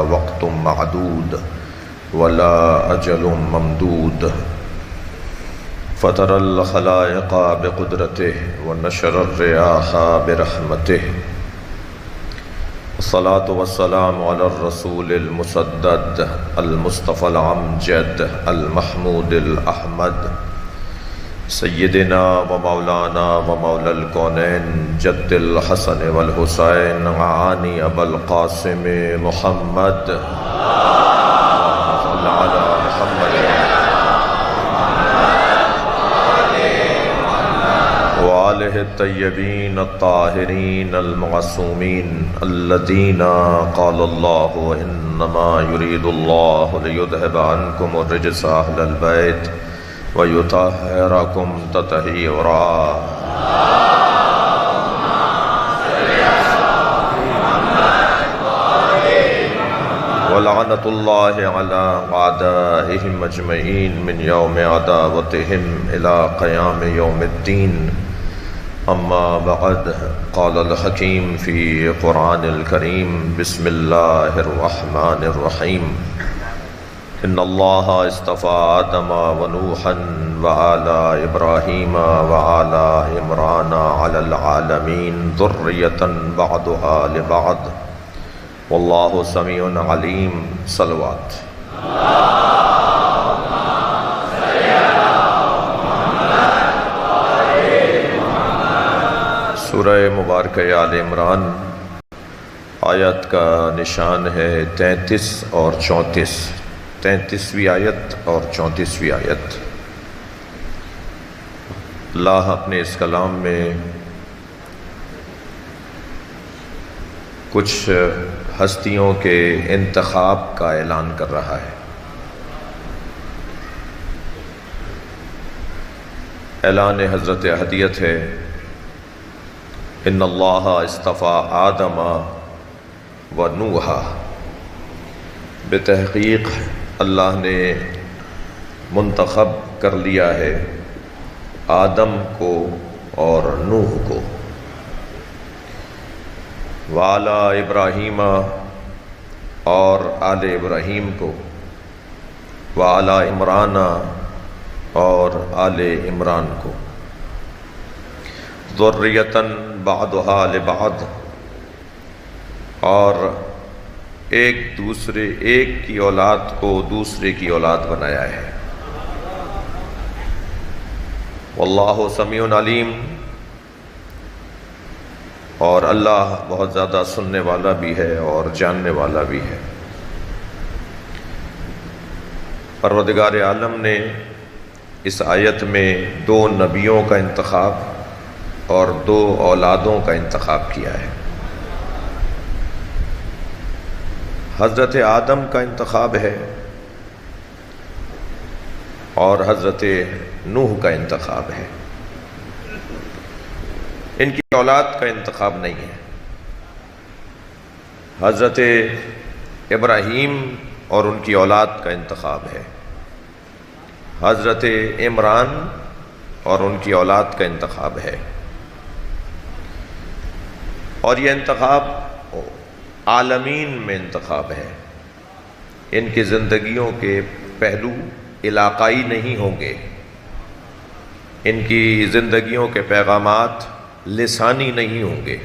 وقت معدود ولا أجل ممدود فطر الخلائق بقدرته ونشر الرياح برحمته الصلاة والسلام على الرسول المسدد المصطفى الأمجد المحمود الأحمد سيدنا ومولانا ومولى الكونين جد الحسن والحسين عاني أبا القاسم محمد صلى على محمد وآله الطيبين الطاهرين المعصومين الذين قال الله إنما يريد الله ليذهب عنكم الرجس أهل البيت ويطهركم تطهيرا ولعنة الله على أعدائهم أجمعين من يوم عداوتهم إلى قيام يوم الدين أما بعد قال الحكيم في قرآن الكريم بسم الله الرحمن الرحيم إن الله اصطفى آدم ونوحا وآل إبراهيم وآل عمران على العالمين ذرية بعضها لبعض والله سميع عليم صلوات سورہ مبارکہ آل عمران آیت کا نشان ہے 33 اور 34 33ویں آیت اور 34ویں آیت۔ اللہ اپنے اس کلام میں کچھ ہستیوں کے انتخاب کا اعلان کر رہا ہے۔ اعلان حضرت احدیت ہے ان اللہ اصطفیٰ آدم و نوحا، بتحقیق اللہ نے منتخب کر لیا ہے آدم کو اور نوح کو، وعلی ابراہیم اور آل ابراہیم کو، وعلی عمران اور آل عمران کو، ذریۃ بعضها لبعض، اور ایک کی اولاد کو دوسرے کی اولاد بنایا ہے۔ واللہ سمیع علیم، اور اللہ بہت زیادہ سننے والا بھی ہے اور جاننے والا بھی ہے۔ پروردگار عالم نے اس آیت میں 2 نبیوں کا انتخاب اور 2 اولادوں کا انتخاب کیا ہے۔ حضرت آدم کا انتخاب ہے اور حضرت نوح کا انتخاب ہے، ان کی اولاد کا انتخاب نہیں ہے۔ حضرت ابراہیم اور ان کی اولاد کا انتخاب ہے، حضرت عمران اور ان کی اولاد کا انتخاب ہے، اور یہ انتخاب عالمین میں انتخاب ہے۔ ان کی زندگیوں کے پہلو علاقائی نہیں ہوں گے، ان کی زندگیوں کے پیغامات لسانی نہیں ہوں گے،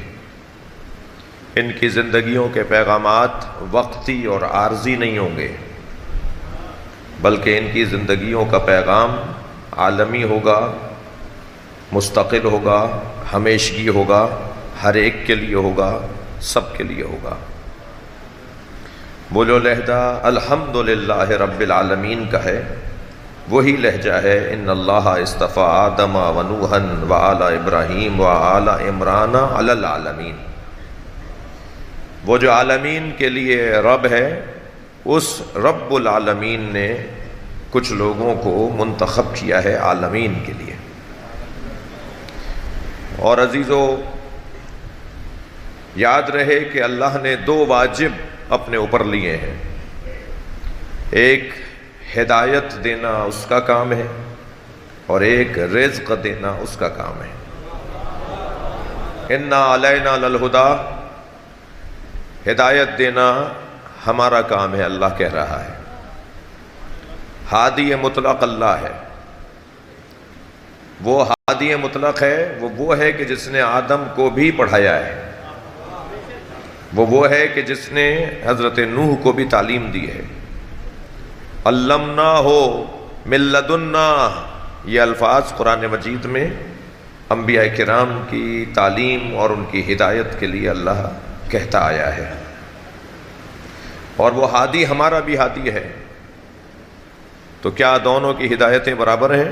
ان کی زندگیوں کے پیغامات وقتی اور عارضی نہیں ہوں گے، بلکہ ان کی زندگیوں کا پیغام عالمی ہوگا، مستقل ہوگا، ہمیشگی ہوگا، ہر ایک کے لیے ہوگا، سب کے لیے ہوگا۔ وہ جو لہجہ الحمدللہ رب العالمین کا ہے وہی لہجہ ہے ان اللہ اصطفیٰ آدم و نوحا و آل ابراہیم و آل عمران علی العالمین۔ وہ جو عالمین کے لیے رب ہے، اس رب العالمین نے کچھ لوگوں کو منتخب کیا ہے عالمین کے لیے۔ اور عزیزو، یاد رہے کہ اللہ نے 2 واجب اپنے اوپر لیے ہیں، ایک ہدایت دینا اس کا کام ہے اور ایک رزق دینا اس کا کام ہے۔ اِنَّا عَلَيْنَا لَلْهُدَىٰ، ہدایت دینا ہمارا کام ہے، اللہ کہہ رہا ہے۔ ہادی مطلق اللہ ہے۔ وہ ہادی مطلق ہے، وہ ہے کہ جس نے آدم کو بھی پڑھایا ہے، وہ ہے کہ جس نے حضرت نوح کو بھی تعلیم دی ہے۔ علمناہ من لدنا، یہ الفاظ قرآن مجید میں انبیاء کرام کی تعلیم اور ان کی ہدایت کے لیے اللہ کہتا آیا ہے۔ اور وہ ہادی ہمارا بھی ہادی ہے، تو کیا دونوں کی ہدایتیں برابر ہیں؟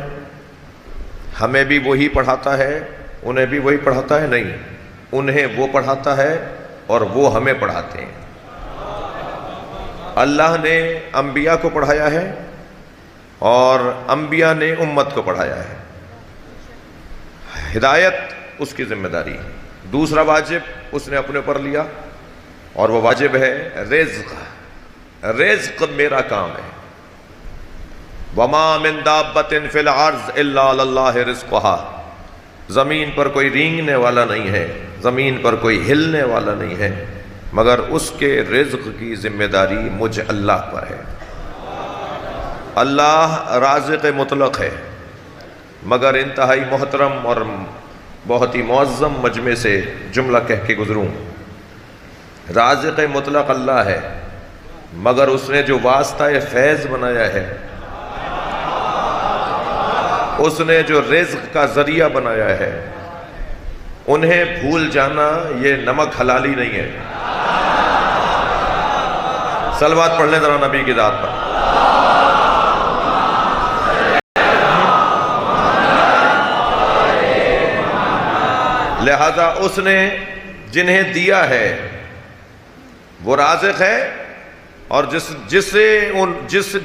ہمیں بھی وہی پڑھاتا ہے، انہیں بھی وہی پڑھاتا ہے؟ نہیں، انہیں وہ پڑھاتا ہے اور وہ ہمیں پڑھاتے ہیں۔ اللہ نے انبیاء کو پڑھایا ہے اور انبیاء نے امت کو پڑھایا ہے۔ ہدایت اس کی ذمہ داری ہے۔ دوسرا واجب اس نے اپنے اوپر لیا، اور وہ واجب ہے رزق۔ رزق میرا کام ہے۔ وَمَا مِن دَابَّةٍ فِي الْأَرْضِ إِلَّا عَلَى اللَّهِ رِزْقُهَا، زمین پر کوئی رینگنے والا نہیں ہے، زمین پر کوئی ہلنے والا نہیں ہے، مگر اس کے رزق کی ذمہ داری مجھ اللہ پر ہے۔ اللہ رازق مطلق ہے، مگر انتہائی محترم اور بہت ہی معظم مجمع سے جملہ کہہ کے گزروں، رازق مطلق اللہ ہے، مگر اس نے جو واسطہ فیض بنایا ہے، اس نے جو رزق کا ذریعہ بنایا ہے، انہیں بھول جانا یہ نمک حلالی نہیں ہے۔ صلوات پڑھ لیں ذرا نبی کی ذات پر۔ لہذا اس نے جنہیں دیا ہے وہ رازق ہے، اور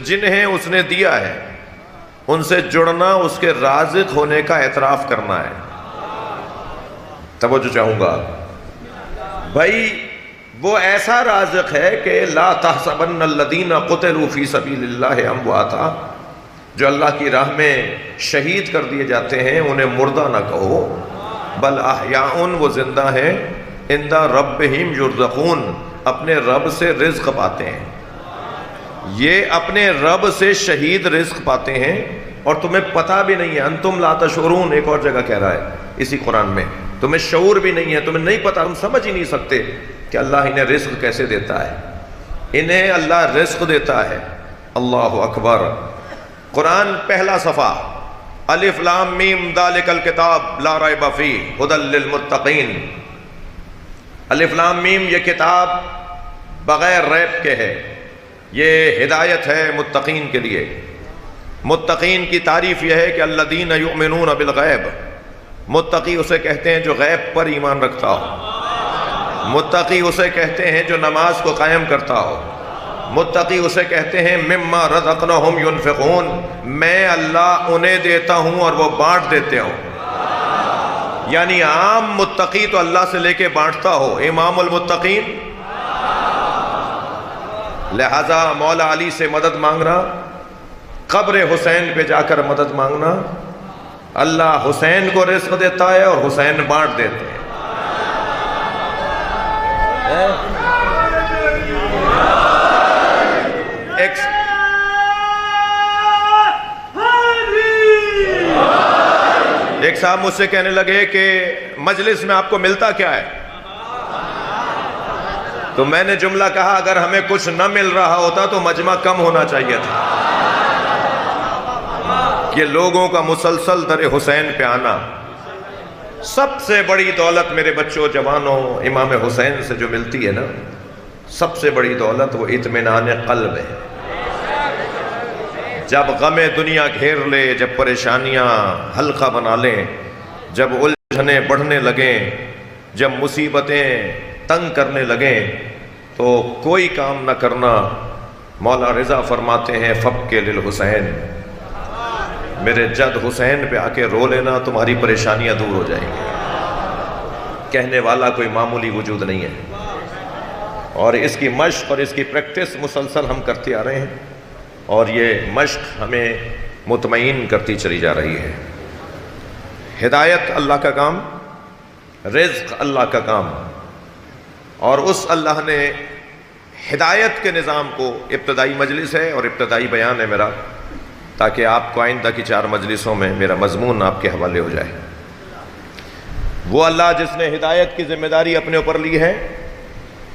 جنہیں اس نے دیا ہے ان سے جڑنا اس کے رازق ہونے کا اعتراف کرنا ہے۔ توجہ چاہوں گا بھائی، وہ ایسا رازق ہے کہ لا تحسبن الذین قتلوا فی سبیل اللہ امواتا، جو اللہ کی راہ میں شہید کر دیے جاتے ہیں انہیں مردہ نہ کہو، بل احیاء، وہ زندہ ہیں، عند ربہم یرزقون، اپنے رب سے رزق پاتے ہیں۔ یہ اپنے رب سے شہید رزق پاتے ہیں اور تمہیں پتہ بھی نہیں ہے۔ انتم لا تشعرون، ایک اور جگہ کہہ رہا ہے اسی قرآن میں، تمہیں شعور بھی نہیں ہے، تمہیں نہیں پتہ، تم سمجھ ہی نہیں سکتے کہ اللہ انہیں رزق کیسے دیتا ہے۔ انہیں اللہ رزق دیتا ہے۔ اللہ اکبر۔ قرآن پہلا صفحہ، الف لام میم ذالک الکتاب لا ریب فیہ ھدی للمتقین۔ الف لام میم، یہ کتاب بغیر ریب کے ہے، یہ ہدایت ہے متقین کے لیے۔ متقین کی تعریف یہ ہے کہ الذین یؤمنون بالغیب، متقی اسے کہتے ہیں جو غیب پر ایمان رکھتا ہو، متقی اسے کہتے ہیں جو نماز کو قائم کرتا ہو، متقی اسے کہتے ہیں مما رزقناہم ینفقون، میں اللہ انہیں دیتا ہوں اور وہ بانٹ دیتے ہوں۔ یعنی عام متقی تو اللہ سے لے کے بانٹتا ہو، امام المتقین۔ لہذا مولا علی سے مدد مانگنا، قبر حسین پہ جا کر مدد مانگنا، اللہ حسین کو رزق دیتا ہے اور حسین بانٹ دیتے ہیں۔ ایک صاحب مجھ سے کہنے لگے کہ مجلس میں آپ کو ملتا کیا ہے؟ تو میں نے جملہ کہا، اگر ہمیں کچھ نہ مل رہا ہوتا تو مجمع کم ہونا چاہیے تھا۔ یہ لوگوں کا مسلسل در حسین پہ آنا، سب سے بڑی دولت میرے بچوں جوانوں امام حسین سے جو ملتی ہے نا، سب سے بڑی دولت وہ اطمینان قلب ہے۔ جب غم دنیا گھیر لے، جب پریشانیاں حلقہ بنا لیں، جب الجھنیں بڑھنے لگیں، جب مصیبتیں تنگ کرنے لگیں، تو کوئی کام نہ کرنا۔ مولا رضا فرماتے ہیں فبکے للحسین، میرے جد حسین پہ آ کے رو لینا، تمہاری پریشانیاں دور ہو جائیں گی۔ کہنے والا کوئی معمولی وجود نہیں ہے، اور اس کی مشق اور اس کی پریکٹس مسلسل ہم کرتے آ رہے ہیں، اور یہ مشق ہمیں مطمئن کرتی چلی جا رہی ہے۔ ہدایت اللہ کا کام، رزق اللہ کا کام، اور اس اللہ نے ہدایت کے نظام کو، ابتدائی مجلس ہے اور ابتدائی بیان ہے میرا، تاکہ آپ کو آئندہ کی 4 مجلسوں میں میرا مضمون آپ کے حوالے ہو جائے۔ وہ اللہ جس نے ہدایت کی ذمہ داری اپنے اوپر لی ہے،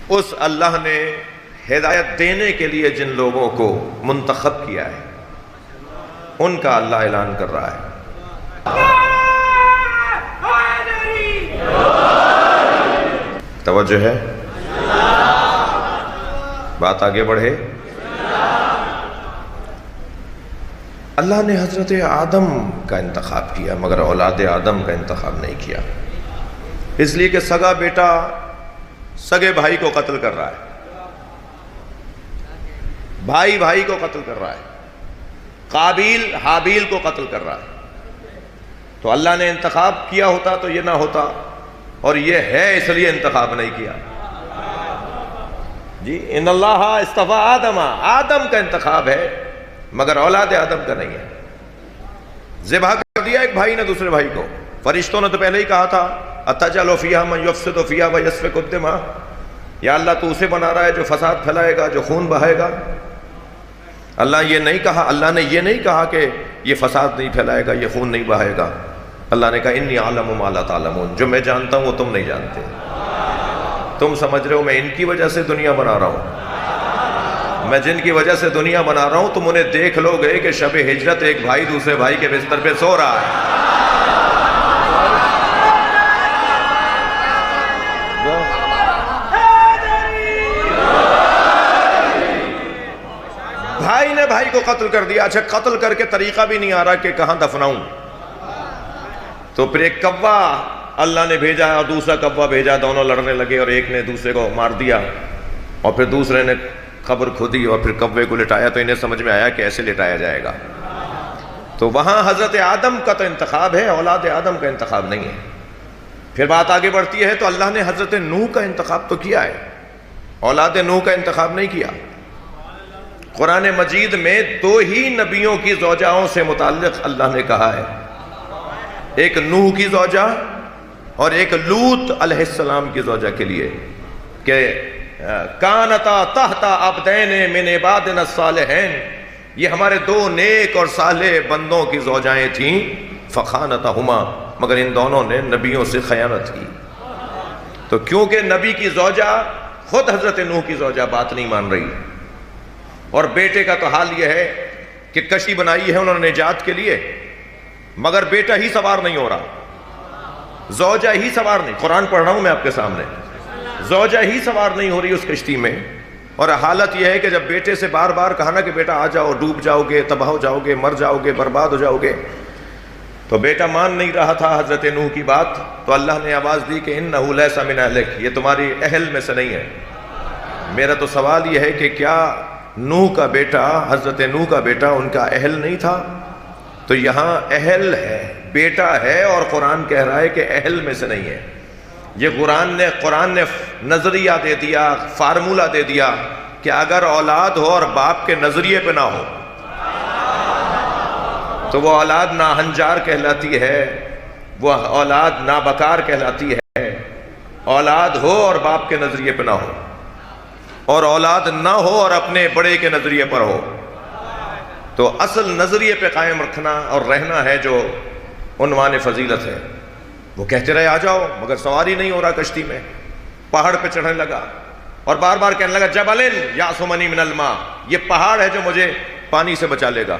اس اللہ نے ہدایت دینے کے لیے جن لوگوں کو منتخب کیا ہے ان کا اللہ اعلان کر رہا ہے۔ توجہ ہے، بات آگے بڑھے۔ اللہ نے حضرت آدم کا انتخاب کیا مگر اولاد آدم کا انتخاب نہیں کیا، اس لیے کہ سگا بیٹا سگے بھائی کو قتل کر رہا ہے، بھائی بھائی کو قتل کر رہا ہے، قابیل حابیل کو قتل کر رہا ہے۔ تو اللہ نے انتخاب کیا ہوتا تو یہ نہ ہوتا، اور یہ ہے اس لیے انتخاب نہیں کیا۔ جی ان اللہ اصطفیٰ آدم، آدم کا انتخاب ہے مگر اولاد آدم کا نہیں ہے۔ ذبح کر دیا ایک بھائی نے دوسرے بھائی کو، فرشتوں نے تو پہلے ہی کہا تھا اتجعل فیہا من یفسد فیہا ویسفک الدماء، یا اللہ تو اسے بنا رہا ہے جو فساد پھیلائے گا، جو خون بہائے گا۔ اللہ نے یہ نہیں کہا کہ یہ فساد نہیں پھیلائے گا، یہ خون نہیں بہائے گا۔ اللہ نے کہا انی اعلم ما لا تعلمون، جو میں جانتا ہوں وہ تم نہیں جانتے۔ تم سمجھ رہے ہو میں ان کی وجہ سے دنیا بنا رہا ہوں، میں جن کی وجہ سے دنیا بنا رہا ہوں تم انہیں دیکھ لو گے کہ شب ہجرت ایک بھائی دوسرے بھائی کے بستر پہ سو رہا ہے۔ بھائی نے بھائی کو قتل کر دیا، اچھا قتل کر کے طریقہ بھی نہیں آ رہا کہ کہاں دفناؤں، تو پھر ایک کوا اللہ نے بھیجا اور دوسرا کوا بھیجا، دونوں لڑنے لگے اور ایک نے دوسرے کو مار دیا اور پھر دوسرے نے قبر کھودی اور پھر کوے کو لٹایا، تو انہیں سمجھ میں آیا کہ ایسے لٹایا جائے گا۔ تو وہاں حضرت آدم کا تو انتخاب ہے، اولاد آدم کا انتخاب نہیں ہے۔ پھر بات آگے بڑھتی ہے تو اللہ نے حضرت نوح کا انتخاب تو کیا ہے، اولاد نوح کا انتخاب نہیں کیا۔ قرآن مجید میں 2 ہی نبیوں کی زوجاؤں سے متعلق اللہ نے کہا ہے، ایک نوح کی زوجہ اور ایک لوط علیہ السلام کی زوجہ کے لیے، کہ کانتا تحت عبدین من عبادنا الصالحین، یہ ہمارے 2 نیک اور صالح بندوں کی زوجائیں تھیں، فخانتہما، مگر ان دونوں نے نبیوں سے خیانت کی۔ تو کیونکہ نبی کی زوجہ خود حضرت نوح کی زوجہ بات نہیں مان رہی، اور بیٹے کا تو حال یہ ہے کہ کشتی بنائی ہے انہوں نے نجات کے لیے، مگر بیٹا ہی سوار نہیں ہو رہا، زوجہ ہی سوار نہیں، قرآن پڑھ رہا ہوں میں آپ کے سامنے، زوجہ ہی سوار نہیں ہو رہی اس کشتی میں۔ اور حالت یہ ہے کہ جب بیٹے سے بار بار کہا نا کہ بیٹا آ جاؤ، ڈوب جاؤ گے، تباہ ہو جاؤ گے، مر جاؤ گے، برباد ہو جاؤ گے، تو بیٹا مان نہیں رہا تھا حضرت نوح کی بات، تو اللہ نے آواز دی کہ انہ لیس من اہلک، یہ تمہاری اہل میں سے نہیں ہے۔ میرا تو سوال یہ ہے کہ کیا نوح کا بیٹا، حضرت نوح کا بیٹا ان کا اہل نہیں تھا؟ تو یہاں اہل ہے، بیٹا ہے، اور قرآن کہہ رہا ہے کہ اہل میں سے نہیں ہے۔ یہ قرآن نے نظریہ دے دیا، فارمولہ دے دیا کہ اگر اولاد ہو اور باپ کے نظریے پہ نہ ہو تو وہ اولاد ناہنجار کہلاتی ہے، وہ اولاد نابکار کہلاتی ہے۔ اولاد ہو اور باپ کے نظریے پہ نہ ہو، اور اولاد نہ ہو اور اپنے بڑے کے نظریے پر ہو، تو اصل نظریے پہ قائم رکھنا اور رہنا ہے جو عنوان فضیلت ہے۔ وہ کہتے رہے آ جاؤ، مگر سواری نہیں ہو رہا کشتی میں، پہاڑ پہ چڑھنے لگا اور بار بار کہنے لگا جبلن یعصمنی من الماء، یہ پہاڑ ہے جو مجھے پانی سے بچا لے گا۔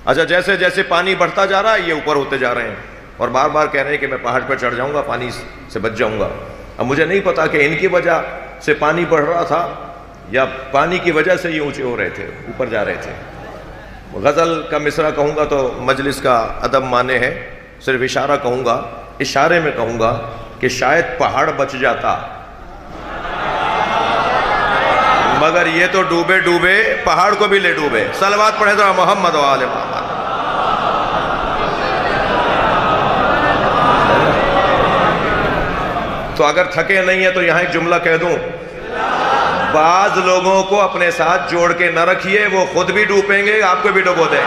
اچھا جیسے جیسے پانی بڑھتا جا رہا ہے یہ اوپر ہوتے جا رہے ہیں، اور بار بار کہہ رہے ہیں کہ میں پہاڑ پہ چڑھ جاؤں گا، پانی سے بچ جاؤں گا۔ اب مجھے نہیں پتا کہ ان کی وجہ سے پانی بڑھ رہا تھا یا پانی کی وجہ سے یہ اونچے ہو رہے تھے، اوپر جا رہے تھے۔ غزل کا مصرع کہوں گا تو مجلس کا ادب مانے ہے، صرف اشارہ کہوں گا، اشارے میں کہوں گا کہ شاید پہاڑ بچ جاتا، مگر یہ تو ڈوبے ڈوبے پہاڑ کو بھی لے ڈوبے۔ صلوات پڑھیں ذرا محمد و آل محمد۔ تو اگر تھکے نہیں ہیں تو یہاں ایک جملہ کہہ دوں، بعض لوگوں کو اپنے ساتھ جوڑ کے نہ رکھیے، وہ خود بھی ڈوبیں گے، آپ کو بھی ڈبو دیں۔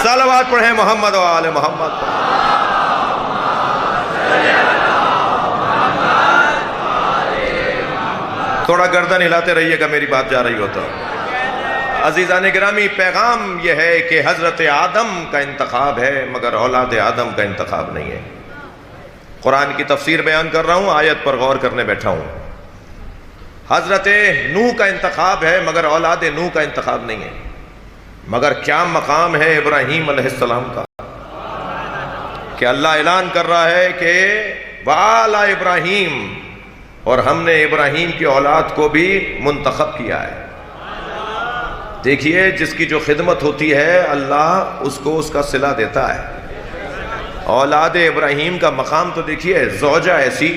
صلوات پڑھیں محمد و آل محمد۔ تھوڑا گردن ہلاتے رہیے گا میری بات جا رہی ہو تو۔ عزیزان گرامی، پیغام یہ ہے کہ حضرت آدم کا انتخاب ہے مگر اولاد آدم کا انتخاب نہیں ہے۔ قرآن کی تفسیر بیان کر رہا ہوں، آیت پر غور کرنے بیٹھا ہوں۔ حضرت نوح کا انتخاب ہے مگر اولاد نوح کا انتخاب نہیں ہے۔ مگر کیا مقام ہے ابراہیم علیہ السلام کا کہ اللہ اعلان کر رہا ہے کہ وَعَلَى ابراہیم، اور ہم نے ابراہیم کی اولاد کو بھی منتخب کیا ہے۔ دیکھیے، جس کی جو خدمت ہوتی ہے اللہ اس کو اس کا صلہ دیتا ہے۔ اولاد ابراہیم کا مقام تو دیکھیے، زوجہ ایسی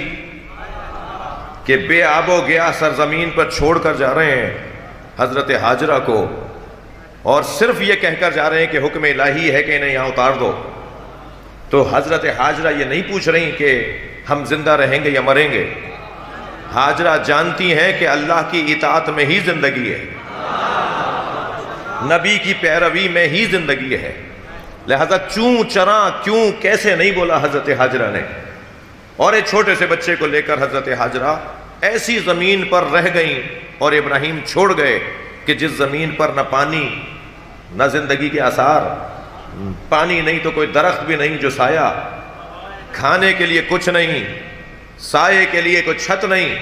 کہ بے آب و گیا سرزمین پر چھوڑ کر جا رہے ہیں حضرت ہاجرہ کو، اور صرف یہ کہہ کر جا رہے ہیں کہ حکم الہی ہے کہ انہیں یہاں اتار دو۔ تو حضرت ہاجرہ یہ نہیں پوچھ رہی کہ ہم زندہ رہیں گے یا مریں گے۔ ہاجرہ جانتی ہیں کہ اللہ کی اطاعت میں ہی زندگی ہے، نبی کی پیروی میں ہی زندگی ہے، لہذا چوں چراں کیوں کیسے نہیں بولا حضرت ہاجرہ نے۔ اور ایک چھوٹے سے بچے کو لے کر حضرت ہاجرہ ایسی زمین پر رہ گئیں اور ابراہیم چھوڑ گئے کہ جس زمین پر نہ پانی نہ زندگی کے آثار، پانی نہیں تو کوئی درخت بھی نہیں جو سایہ، کھانے کے لیے کچھ نہیں، سائے کے لیے کوئی چھت نہیں،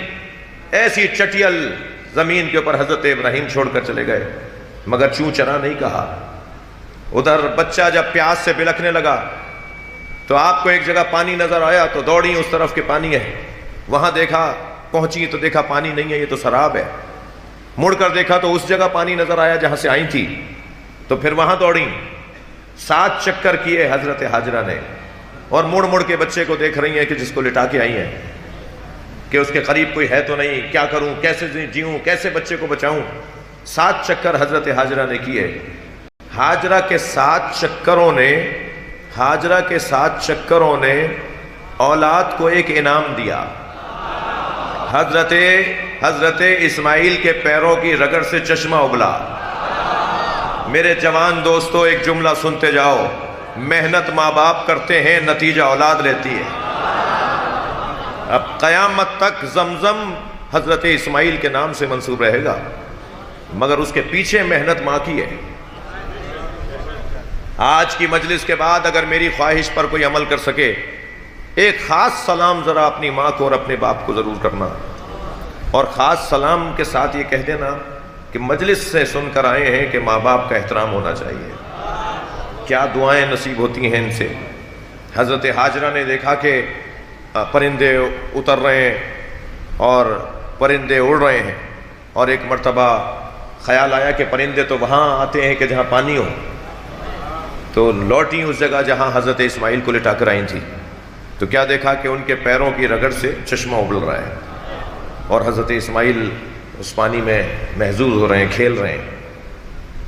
ایسی چٹیل زمین کے اوپر حضرت ابراہیم چھوڑ کر چلے گئے، مگر چوں چرا نہیں کہا۔ ادھر بچہ جب پیاس سے بلکنے لگا تو آپ کو ایک جگہ پانی نظر آیا تو دوڑی اس طرف کہ پانی ہے، وہاں دیکھا، پہنچی تو دیکھا پانی نہیں ہے، یہ تو سراب ہے۔ مڑ کر دیکھا تو اس جگہ پانی نظر آیا جہاں سے آئی تھی، تو پھر وہاں دوڑی۔ 7 چکر کیے حضرت ہاجرہ نے، اور مڑ مڑ کے بچے کو دیکھ رہی ہیں کہ جس کو لٹا کے آئی ہیں کہ اس کے قریب کوئی ہے تو نہیں، کیا کروں، کیسے جیوں، کیسے بچے کو بچاؤں۔ 7 چکر حضرت ہاجرہ نے کیے۔ ہاجرہ کے 7 چکروں نے اولاد کو ایک انعام دیا۔ حضرت اسماعیل کے پیروں کی رگڑ سے چشمہ ابلا۔ میرے جوان دوستو، ایک جملہ سنتے جاؤ، محنت ماں باپ کرتے ہیں، نتیجہ اولاد لیتی ہے۔ اب قیامت تک زمزم حضرت اسماعیل کے نام سے منسوب رہے گا، مگر اس کے پیچھے محنت ماں کی ہے۔ آج کی مجلس کے بعد اگر میری خواہش پر کوئی عمل کر سکے، ایک خاص سلام ذرا اپنی ماں کو اور اپنے باپ کو ضرور کرنا، اور خاص سلام کے ساتھ یہ کہہ دینا کہ مجلس سے سن کر آئے ہیں کہ ماں باپ کا احترام ہونا چاہیے۔ کیا دعائیں نصیب ہوتی ہیں ان سے۔ حضرت ہاجرہ نے دیکھا کہ پرندے اتر رہے ہیں اور پرندے اڑ رہے ہیں، اور ایک مرتبہ خیال آیا کہ پرندے تو وہاں آتے ہیں کہ جہاں پانی ہو، تو لوٹی اس جگہ جہاں حضرت اسماعیل کو لٹا کر آئی تھی، تو کیا دیکھا کہ ان کے پیروں کی رگڑ سے چشمہ ابل رہا ہے، اور حضرت اسماعیل اس پانی میں محظوظ ہو رہے ہیں، کھیل رہے ہیں۔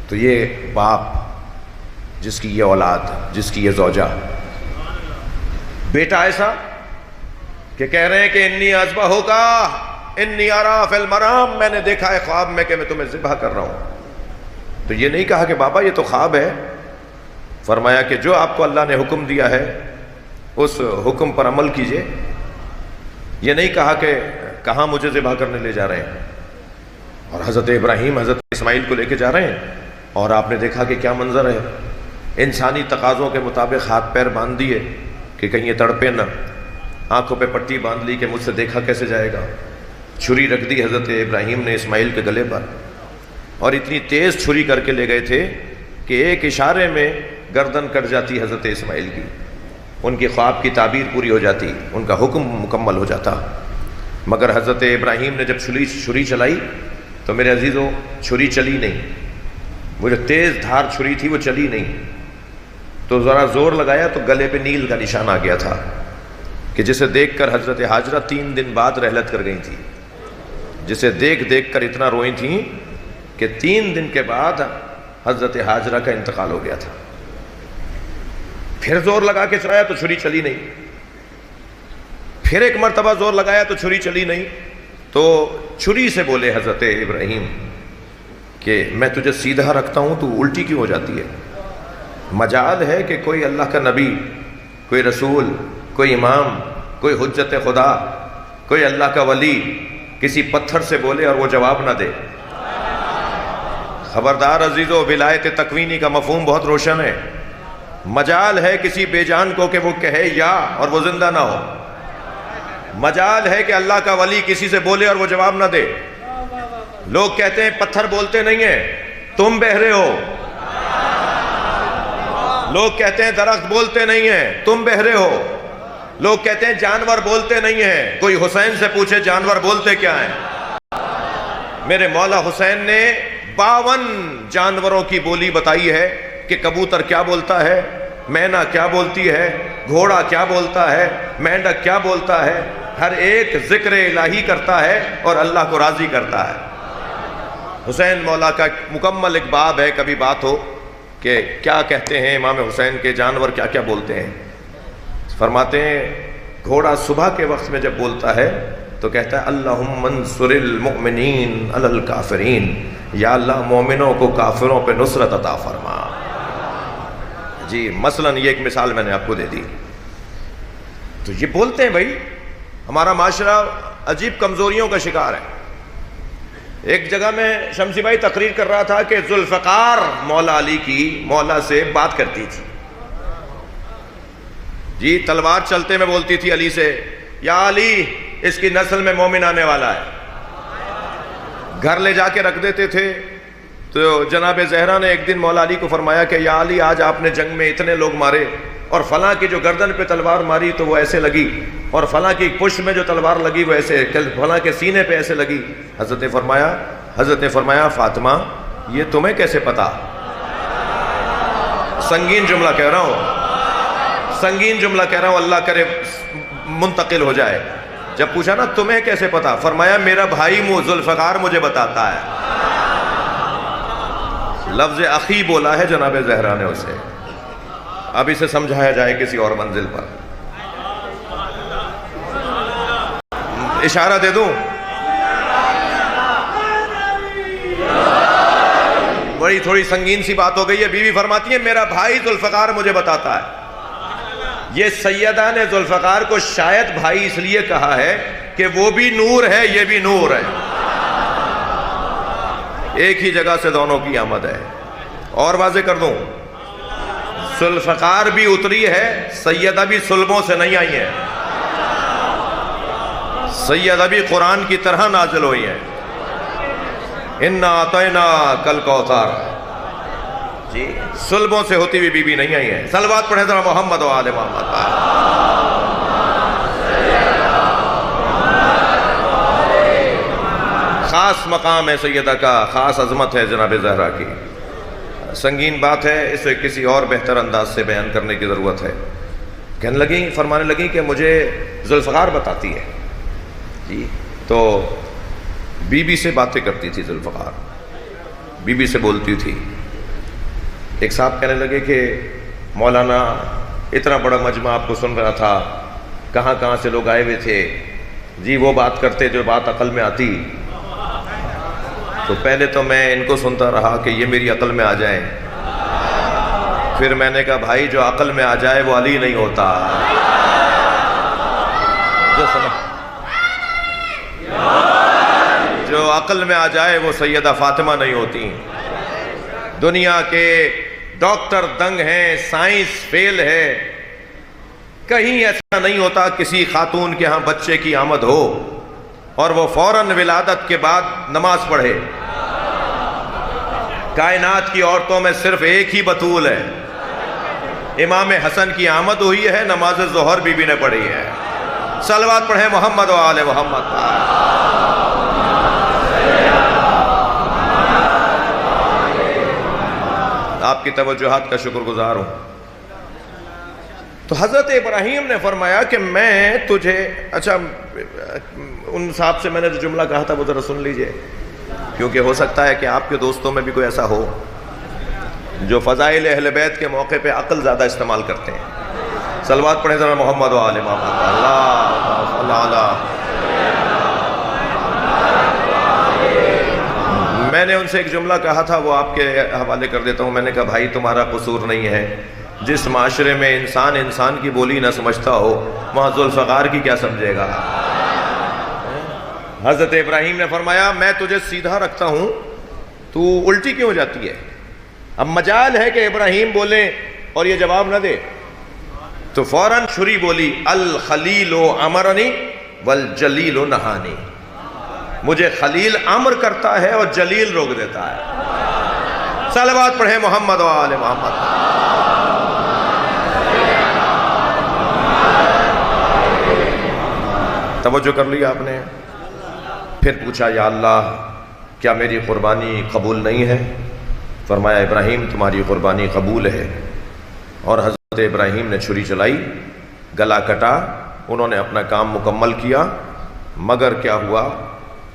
تو یہ باپ جس کی یہ اولاد، جس کی یہ زوجہ، بیٹا ایسا کہ کہہ رہے ہیں کہ انی اذبحک انی اری فی المنام، میں نے دیکھا ہے خواب میں کہ میں تمہیں ذبح کر رہا ہوں۔ تو یہ نہیں کہا کہ بابا یہ تو خواب ہے، فرمایا کہ جو آپ کو اللہ نے حکم دیا ہے اس حکم پر عمل کیجئے۔ یہ نہیں کہا کہ کہاں مجھے ذبح کرنے لے جا رہے ہیں۔ اور حضرت ابراہیم حضرت اسماعیل کو لے کے جا رہے ہیں، اور آپ نے دیکھا کہ کیا منظر ہے، انسانی تقاضوں کے مطابق ہاتھ پیر باندھ دیے کہ کہیں یہ تڑپے نہ، آنکھوں پہ پٹی باندھ لی کہ مجھ سے دیکھا کیسے جائے گا، چھری رکھ دی حضرت ابراہیم نے اسماعیل کے گلے پر، اور اتنی تیز چھری کر کے لے گئے تھے کہ ایک اشارے میں گردن کٹ جاتی حضرت اسماعیل کی، ان کی خواب کی تعبیر پوری ہو جاتی، ان کا حکم مکمل ہو جاتا۔ مگر حضرت ابراہیم نے جب چھری چلائی تو میرے عزیزوں چھری چلی نہیں، وہ جو تیز دھار چھری تھی وہ چلی نہیں، تو ذرا زور لگایا تو گلے پہ نیل کا نشان آ گیا تھا، کہ جسے دیکھ کر حضرت ہاجرہ 3 دن بعد رحلت کر گئی تھی، جسے دیکھ کر اتنا روئی تھیں کہ 3 دن کے بعد حضرت ہاجرہ کا انتقال ہو گیا تھا۔ پھر زور لگا کے چلایا تو چھری چلی نہیں، پھر ایک مرتبہ زور لگایا تو چھری چلی نہیں، تو چھری سے بولے حضرت ابراہیم کہ میں تجھے سیدھا رکھتا ہوں تو الٹی کیوں ہو جاتی ہے؟ مجال ہے کہ کوئی اللہ کا نبی، کوئی رسول، کوئی امام، کوئی حجت خدا، کوئی اللہ کا ولی کسی پتھر سے بولے اور وہ جواب نہ دے؟ خبردار عزیزو، ولایت تکوینی کا مفہوم بہت روشن ہے۔ مجال ہے کسی بے جان کو کہ وہ کہے یا اور وہ زندہ نہ ہو۔ مجال ہے کہ اللہ کا ولی کسی سے بولے اور وہ جواب نہ دے۔ لوگ کہتے ہیں پتھر بولتے نہیں ہیں، تم بہرے ہو۔ لوگ کہتے ہیں درخت بولتے نہیں ہیں، تم بہرے ہو۔ لوگ کہتے ہیں جانور بولتے نہیں ہیں، کوئی حسین سے پوچھے جانور بولتے کیا ہیں؟ میرے مولا حسین نے 52 جانوروں کی بولی بتائی ہے کہ کبوتر کیا بولتا ہے، مینا کیا بولتی ہے، گھوڑا کیا بولتا ہے، مینڈک کیا بولتا ہے۔ ہر ایک ذکر الہی کرتا ہے اور اللہ کو راضی کرتا ہے۔ حسین مولا کا مکمل ایک باب ہے، کبھی بات ہو کہ کیا کہتے ہیں امام حسین کے جانور کیا کیا بولتے ہیں۔ فرماتے ہیں گھوڑا صبح کے وقت میں جب بولتا ہے تو کہتا ہے اللہم انصر المؤمنین علی الکافرین، یا اللہ مومنوں کو کافروں پہ نصرت عطا فرما۔ جی مثلاً یہ ایک مثال میں نے آپ کو دے دی۔ تو یہ بولتے ہیں بھائی، ہمارا معاشرہ عجیب کمزوریوں کا شکار ہے۔ ایک جگہ میں شمسی بھائی تقریر کر رہا تھا کہ ذوالفقار مولا علی کی مولا سے بات کرتی تھی۔ جی تلوار چلتے میں بولتی تھی علی سے، یا علی اس کی نسل میں مومن آنے والا ہے۔ گھر لے جا کے رکھ دیتے تھے تو جناب زہرا نے ایک دن مولا علی کو فرمایا کہ یا علی آج آپ نے جنگ میں اتنے لوگ مارے، اور فلاں کی جو گردن پہ تلوار ماری تو وہ ایسے لگی، اور فلاں کی پشت میں جو تلوار لگی وہ ایسے، فلاں کے سینے پہ ایسے لگی۔ حضرت نے فرمایا فاطمہ یہ تمہیں کیسے پتا؟ سنگین جملہ کہہ رہا ہوں، سنگین جملہ کہہ رہا ہوں، اللہ کرے منتقل ہو جائے۔ جب پوچھا نا تمہیں کیسے پتا، فرمایا میرا بھائی ذوالفقار مجھے بتاتا ہے۔ لفظ اخی بولا ہے جناب زہرا نے اسے۔ اب اسے سمجھایا جائے کسی اور منزل پر۔ اشارہ دے دوں؟ بڑی تھوڑی سنگین سی بات ہو گئی ہے۔ بیوی فرماتی ہے میرا بھائی ذوالفقار مجھے بتاتا ہے۔ یہ سیدہ نے ذوالفقار کو شاید بھائی اس لیے کہا ہے کہ وہ بھی نور ہے، یہ بھی نور ہے، ایک ہی جگہ سے دونوں کی آمد ہے۔ اور واضح کر دوں، ذوالفقار بھی اتری ہے، سیدہ بھی سلبوں سے نہیں آئی ہیں، سیدہ بھی قرآن کی طرح نازل ہوئی ہیں۔ اِنَّا أَعْطَيْنَاكَ الْكَوْثَرَ، جی سلبوں سے ہوتی ہوئی بی بی نہیں آئی ہیں۔ صلوات پڑھیں ذرا محمد و آل محمد۔ خاص مقام ہے سیدہ کا، خاص عظمت ہے جناب زہرا کی۔ سنگین بات ہے، اسے کسی اور بہتر انداز سے بیان کرنے کی ضرورت ہے۔ کہنے لگیں، فرمانے لگیں کہ مجھے ذوالفقار بتاتی ہے۔ جی تو بی بی سے باتیں کرتی تھی ذوالفقار، بی بی سے بولتی تھی۔ ایک صاحب کہنے لگے کہ مولانا اتنا بڑا مجمع آپ کو سن رہا تھا، کہاں کہاں سے لوگ آئے ہوئے تھے، جی وہ بات کرتے جو بات عقل میں آتی، تو پہلے تو میں ان کو سنتا رہا کہ یہ میری عقل میں آ جائیں، پھر میں نے کہا بھائی جو عقل میں آ جائے وہ علی نہیں ہوتا، جو عقل میں آ جائے وہ سیدہ فاطمہ نہیں ہوتی۔ دنیا کے ڈاکٹر دنگ ہیں، سائنس فیل ہے، کہیں ایسا نہیں ہوتا کسی خاتون کے ہاں بچے کی آمد ہو اور وہ فوراً ولادت کے بعد نماز پڑھے۔ کائنات کی عورتوں میں صرف ایک ہی بطول ہے، امام حسن کی آمد ہوئی ہے، نماز ظہر بی بی نے پڑھی ہے۔ صلوات پڑھیں محمد و آل محمد۔ آپ کی توجہات کا شکر گزار ہوں۔ تو حضرت ابراہیم نے فرمایا کہ میں تجھے، اچھا ان صاحب سے میں نے جو جملہ کہا تھا وہ ذرا سن لیجئے، کیونکہ ہو سکتا ہے کہ آپ کے دوستوں میں بھی کوئی ایسا ہو جو فضائل اہل بیت کے موقع پہ عقل زیادہ استعمال کرتے ہیں۔ صلوات پڑھیں ذرا محمد و آل محمد۔ اللہ میں نے ان سے ایک جملہ کہا تھا، وہ آپ کے حوالے کر دیتا ہوں۔ میں نے کہا بھائی تمہارا قصور نہیں ہے، جس معاشرے میں انسان کی بولی نہ سمجھتا ہو وہاں ذوالفقار کی کیا سمجھے گا؟ حضرت ابراہیم نے فرمایا میں تجھے سیدھا رکھتا ہوں، تو الٹی کیوں ہو جاتی ہے؟ اب مجال ہے کہ ابراہیم بولے اور یہ جواب نہ دے، تو فوراً چھری بولی الخلیل امرنی والجلیل نہانی، مجھے خلیل امر کرتا ہے اور جلیل روک دیتا ہے۔ صلوات پڑھیں محمد و آل محمد۔ توجہ کر لیا آپ نے؟ پھر پوچھا یا اللہ کیا میری قربانی قبول نہیں ہے؟ فرمایا ابراہیم تمہاری قربانی قبول ہے۔ اور حضرت ابراہیم نے چھری چلائی، گلا کٹا، انہوں نے اپنا کام مکمل کیا، مگر کیا ہوا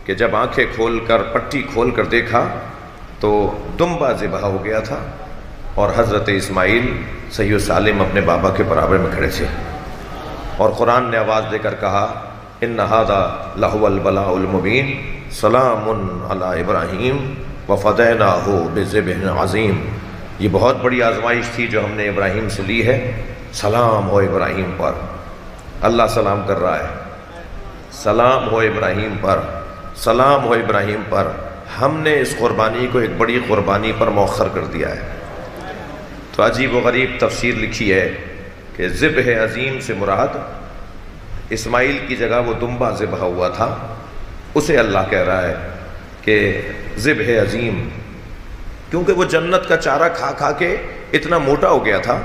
کہ جب آنکھیں کھول کر پٹی کھول کر دیکھا تو دمبا ذبح ہو گیا تھا، اور حضرت اسماعیل صحیح و سالم اپنے بابا کے برابر میں کھڑے تھے، اور قرآن نے آواز دے کر کہا ان ھذا لہو البلاء المبین سلام علی ابراہیم وفدیناہ بذبح عظیم۔ یہ بہت بڑی آزمائش تھی جو ہم نے ابراہیم سے لی ہے، سلام ہو ابراہیم پر۔ اللہ سلام کر رہا ہے، سلام ہو ابراہیم پر، سلام ہو ابراہیم پر۔ ہم نے اس قربانی کو ایک بڑی قربانی پر مؤخر کر دیا ہے۔ تو عجیب و غریب تفسیر لکھی ہے کہ ذبح عظیم سے مراد اسماعیل کی جگہ وہ دمبا ذبح ہوا تھا، اسے اللہ کہہ رہا ہے کہ ذبح عظیم، کیونکہ وہ جنت کا چارہ کھا کھا کے اتنا موٹا ہو گیا تھا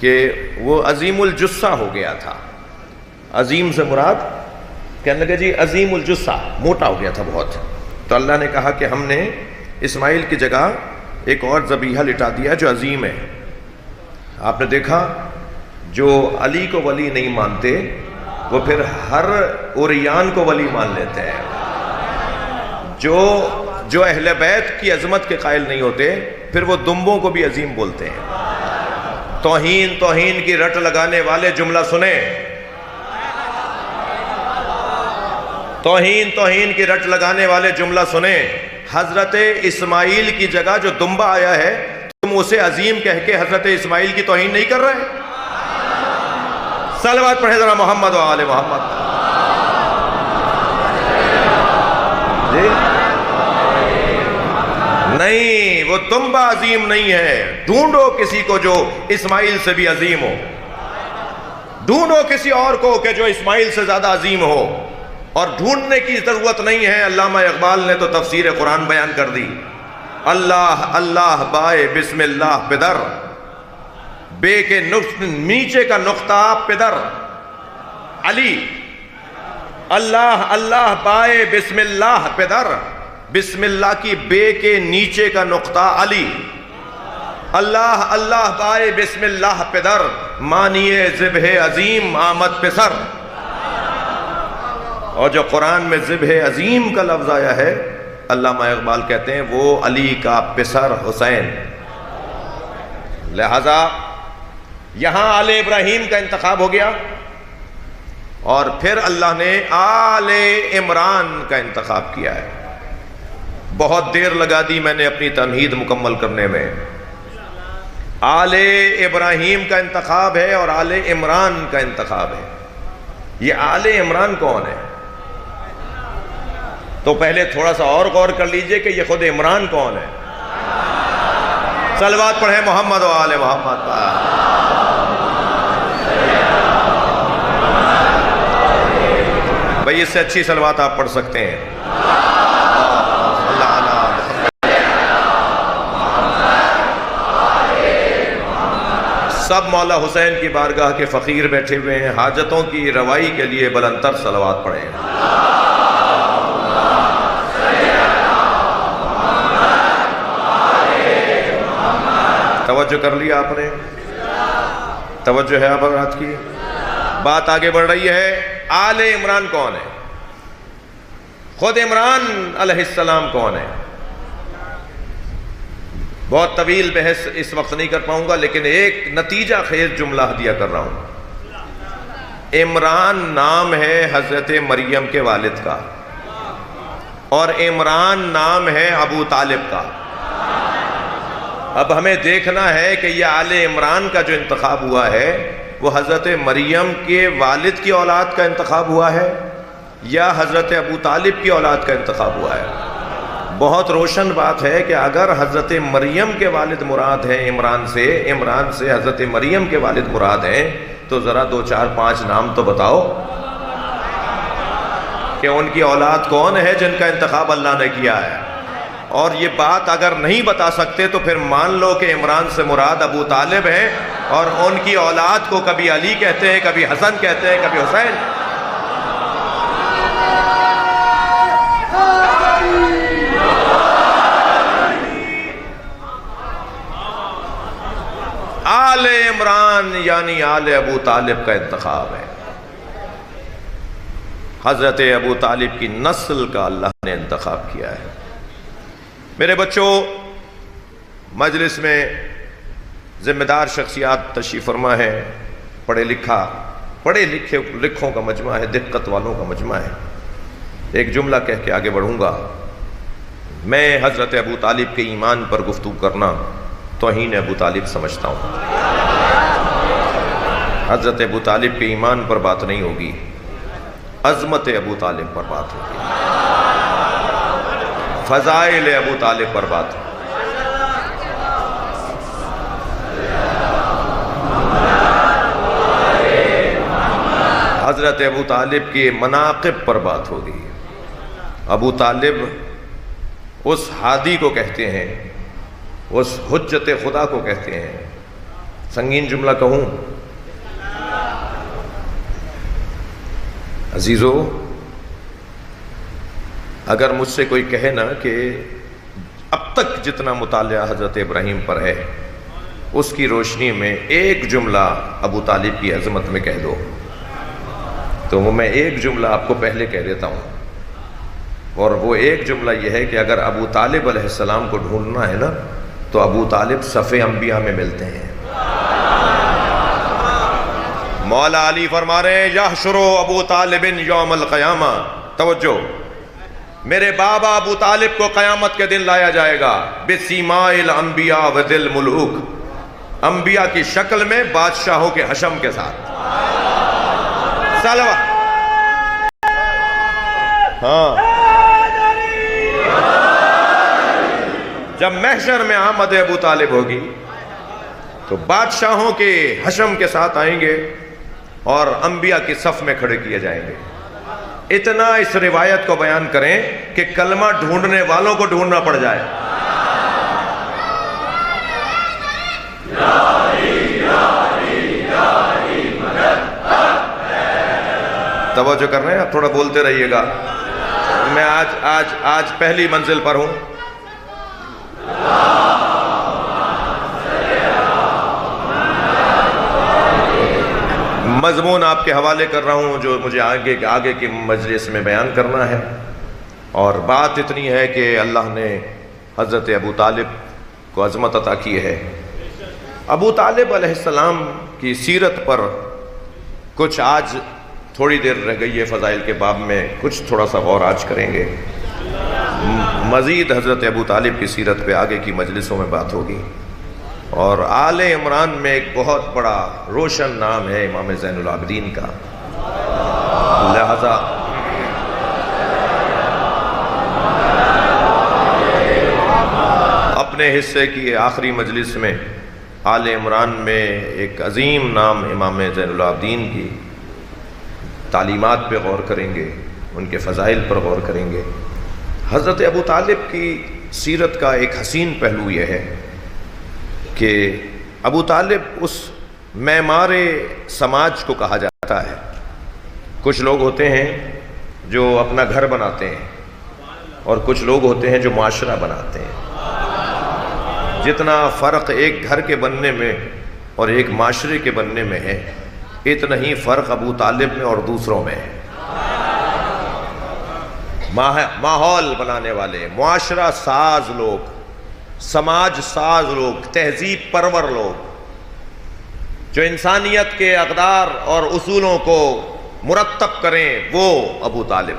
کہ وہ عظیم الجثہ ہو گیا تھا۔ عظیم سے مراد کہنے لگے جی عظیم الجثہ، موٹا ہو گیا تھا بہت۔ تو اللہ نے کہا کہ ہم نے اسماعیل کی جگہ ایک اور ذبیحہ لٹا دیا جو عظیم ہے۔ آپ نے دیکھا جو علی کو ولی نہیں مانتے وہ پھر ہر عریان کو ولی مان لیتے ہیں، جو اہل بیت کی عظمت کے قائل نہیں ہوتے پھر وہ دمبوں کو بھی عظیم بولتے ہیں۔ توہین کی رٹ لگانے والے جملہ سنیں، توہین کی رٹ لگانے والے جملہ سنیں، حضرت اسماعیل کی جگہ جو دمبا آیا ہے تم اسے عظیم کہہ کے حضرت اسماعیل کی توہین نہیں کر رہے؟ صلوات پڑھیں ذرا محمد و آل محمد۔ جی نہیں، وہ دمبا عظیم نہیں ہے، ڈھونڈو کسی کو جو اسماعیل سے بھی عظیم ہو، ڈھونڈو کسی اور کو کہ جو اسماعیل سے زیادہ عظیم ہو، اور ڈھونڈنے کی ضرورت نہیں ہے۔ علامہ اقبال نے تو تفسیر قرآن بیان کر دی، اللہ اللہ بائے بسم اللہ پدر، بے کے نیچے کا نقطہ پدر علی، اللہ اللہ بائے بسم اللہ پدر، بسم اللہ کی بے کے نیچے کا نقطہ علی، اللہ اللہ بائے بسم اللہ پدر، مانیے ذبح عظیم آمد پسر۔ اور جو قرآن میں ذبح عظیم کا لفظ آیا ہے علامہ اقبال کہتے ہیں وہ علی کا پسر حسین۔ لہذا یہاں آل ابراہیم کا انتخاب ہو گیا، اور پھر اللہ نے آل عمران کا انتخاب کیا ہے۔ بہت دیر لگا دی میں نے اپنی تمہید مکمل کرنے میں۔ آل ابراہیم کا انتخاب ہے اور آل عمران کا انتخاب ہے۔ یہ آل عمران کون ہے؟ تو پہلے تھوڑا سا اور غور کر لیجئے کہ یہ خود عمران کون ہے۔ صلوات پڑھیں محمد و آل محمد۔ بھئی اس سے اچھی صلوات آپ پڑھ سکتے ہیں۔ سب مولا حسین کی بارگاہ کے فقیر بیٹھے ہوئے ہیں، حاجتوں کی روائی کے لیے بلند تر صلوات پڑھیں۔ توجہ کر لیا آپ نے؟ توجہ ہے آپ حضرات کی؟ بات آگے بڑھ رہی ہے۔ آل عمران کون ہے؟ خود عمران علیہ السلام کون ہے؟ بہت طویل بحث اس وقت نہیں کر پاؤں گا، لیکن ایک نتیجہ خیز جملہ دیا کر رہا ہوں۔ عمران نام ہے حضرت مریم کے والد کا، اور عمران نام ہے ابو طالب کا۔ اب ہمیں دیکھنا ہے کہ یہ آل عمران کا جو انتخاب ہوا ہے وہ حضرت مریم کے والد کی اولاد کا انتخاب ہوا ہے یا حضرت ابو طالب کی اولاد کا انتخاب ہوا ہے؟ بہت روشن بات ہے کہ اگر حضرت مریم کے والد مراد ہیں عمران سے حضرت مریم کے والد مراد ہیں تو ذرا 2 4 5 نام تو بتاؤ کہ ان کی اولاد کون ہے جن کا انتخاب اللہ نے کیا ہے۔ اور یہ بات اگر نہیں بتا سکتے تو پھر مان لو کہ عمران سے مراد ابو طالب ہیں، اور ان کی اولاد کو کبھی علی کہتے ہیں، کبھی حسن کہتے ہیں، کبھی حسین۔ آل عمران یعنی آل ابو طالب کا انتخاب ہے۔ حضرت ابو طالب کی نسل کا اللہ نے انتخاب کیا ہے۔ میرے بچوں، مجلس میں ذمہ دار شخصیات تشریف فرما ہے، پڑھے لکھوں کا مجمع ہے، دقت والوں کا مجمع ہے۔ ایک جملہ کہہ کے آگے بڑھوں گا۔ میں حضرت ابو طالب کے ایمان پر گفتگو کرنا توہین ابو طالب سمجھتا ہوں۔ حضرت ابو طالب کے ایمان پر بات نہیں ہوگی، عظمت ابو طالب پر بات ہوگی، فضائل ابو طالب پر بات ہوگی۔ حضرت ابو طالب کے مناقب پر بات ہوگی۔ ابو طالب اس ہادی کو کہتے ہیں، اس حجت خدا کو کہتے ہیں۔ سنگین جملہ کہوں عزیزو، اگر مجھ سے کوئی کہے نا کہ اب تک جتنا مطالعہ حضرت ابراہیم پر ہے اس کی روشنی میں ایک جملہ ابو طالب کی عظمت میں کہہ دو، تو وہ میں ایک جملہ آپ کو پہلے کہہ دیتا ہوں، اور وہ ایک جملہ یہ ہے کہ اگر ابو طالب علیہ السلام کو ڈھونڈنا ہے نا تو ابو طالب صف انبیاء میں ملتے ہیں۔ مولا علی فرما رہے ہیں یحشر ابو طالب یوم القیامہ، توجہ، میرے بابا ابو طالب کو قیامت کے دن لایا جائے گا، بسیماء الانبیاء وذی الملوک، انبیاء کی شکل میں بادشاہوں کے حشم کے ساتھ۔ سلوہ ہاں، جب محشر میں آمد ابو طالب ہوگی تو بادشاہوں کے حشم کے ساتھ آئیں گے اور انبیاء کی صف میں کھڑے کیے جائیں گے۔ اتنا اس روایت کو بیان کریں کہ کلمہ ڈھونڈنے والوں کو ڈھونڈنا پڑ جائے۔ توجہ کر رہے ہیں آپ؟ تھوڑا بولتے رہیے گا۔ میں آج پہلی منزل پر ہوں۔ مضمون آپ کے حوالے کر رہا ہوں جو مجھے آگے کی مجلس میں بیان کرنا ہے، اور بات اتنی ہے کہ اللہ نے حضرت ابو طالب کو عظمت عطا کی ہے۔ ابو طالب علیہ السلام کی سیرت پر کچھ آج تھوڑی دیر رہ گئی ہے، فضائل کے باب میں کچھ تھوڑا سا غور آج کریں گے، مزید حضرت ابو طالب کی سیرت پہ آگے کی مجلسوں میں بات ہوگی۔ اور آل عمران میں ایک بہت بڑا روشن نام ہے امام زین العابدین کا، لہذا اپنے حصے کی آخری مجلس میں آل عمران میں ایک عظیم نام امام زین العابدین کی تعلیمات پہ غور کریں گے، ان کے فضائل پر غور کریں گے۔ حضرت ابو طالب کی سیرت کا ایک حسین پہلو یہ ہے کہ ابو طالب اس معمار سماج کو کہا جاتا ہے۔ کچھ لوگ ہوتے ہیں جو اپنا گھر بناتے ہیں اور کچھ لوگ ہوتے ہیں جو معاشرہ بناتے ہیں۔ جتنا فرق ایک گھر کے بننے میں اور ایک معاشرے کے بننے میں ہے، اتنا ہی فرق ابو طالب میں اور دوسروں میں ہے۔ ماحول بنانے والے، معاشرہ ساز لوگ، سماج ساز لوگ، تہذیب پرور لوگ، جو انسانیت کے اقدار اور اصولوں کو مرتب کریں، وہ ابو طالب۔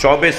24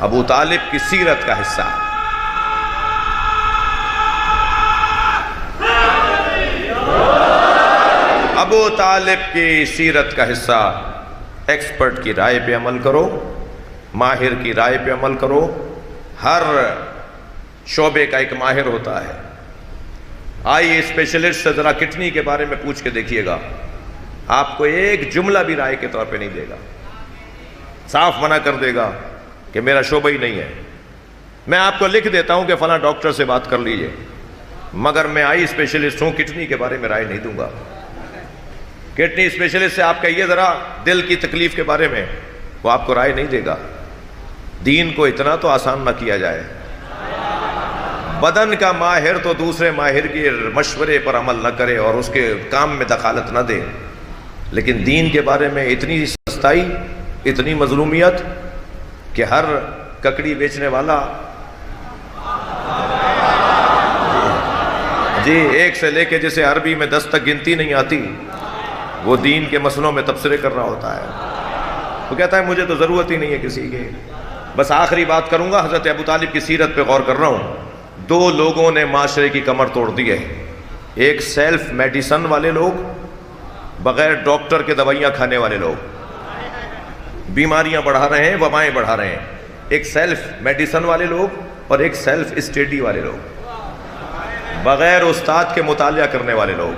ابو طالب کی سیرت کا حصہ ہے۔ ابو طالب کی سیرت کا حصہ، ایکسپرٹ کی رائے پہ عمل کرو، ماہر کی رائے پہ عمل کرو۔ ہر شعبے کا ایک ماہر ہوتا ہے۔ آئیے اسپیشلسٹ سے ذرا کڈنی کے بارے میں پوچھ کے دیکھیے گا، آپ کو ایک جملہ بھی رائے کے طور پہ نہیں دے گا، صاف منع کر دے گا کہ میرا شعبہ ہی نہیں ہے۔ میں آپ کو لکھ دیتا ہوں کہ فلاں ڈاکٹر سے بات کر لیجئے، مگر میں آئی اسپیشلسٹ ہوں، کڈنی کے بارے میں رائے نہیں دوں گا۔ کڈنی اسپیشلسٹ سے آپ کہیے ذرا دل کی تکلیف کے بارے میں، وہ آپ کو رائے نہیں دے گا۔ دین کو اتنا تو آسان نہ کیا جائے۔ بدن کا ماہر تو دوسرے ماہر کے مشورے پر عمل نہ کرے اور اس کے کام میں دخالت نہ دے، لیکن دین کے بارے میں اتنی سستائی، اتنی مظلومیت کہ ہر ککڑی بیچنے والا جی ایک سے لے کے جسے عربی میں 10 تک گنتی نہیں آتی، وہ دین کے مسئلوں میں تبصرے کر رہا ہوتا ہے۔ وہ کہتا ہے مجھے تو ضرورت ہی نہیں ہے کسی کی۔ بس آخری بات کروں گا، حضرت ابو طالب کی سیرت پہ غور کر رہا ہوں۔ دو لوگوں نے معاشرے کی کمر توڑ دی ہے، ایک سیلف میڈیسن والے لوگ، بغیر ڈاکٹر کے دوائیاں کھانے والے لوگ بیماریاں بڑھا رہے ہیں، وبائیں بڑھا رہے ہیں۔ ایک سیلف میڈیسن والے لوگ اور ایک سیلف اسٹڈی والے لوگ، بغیر استاد کے مطالعہ کرنے والے لوگ۔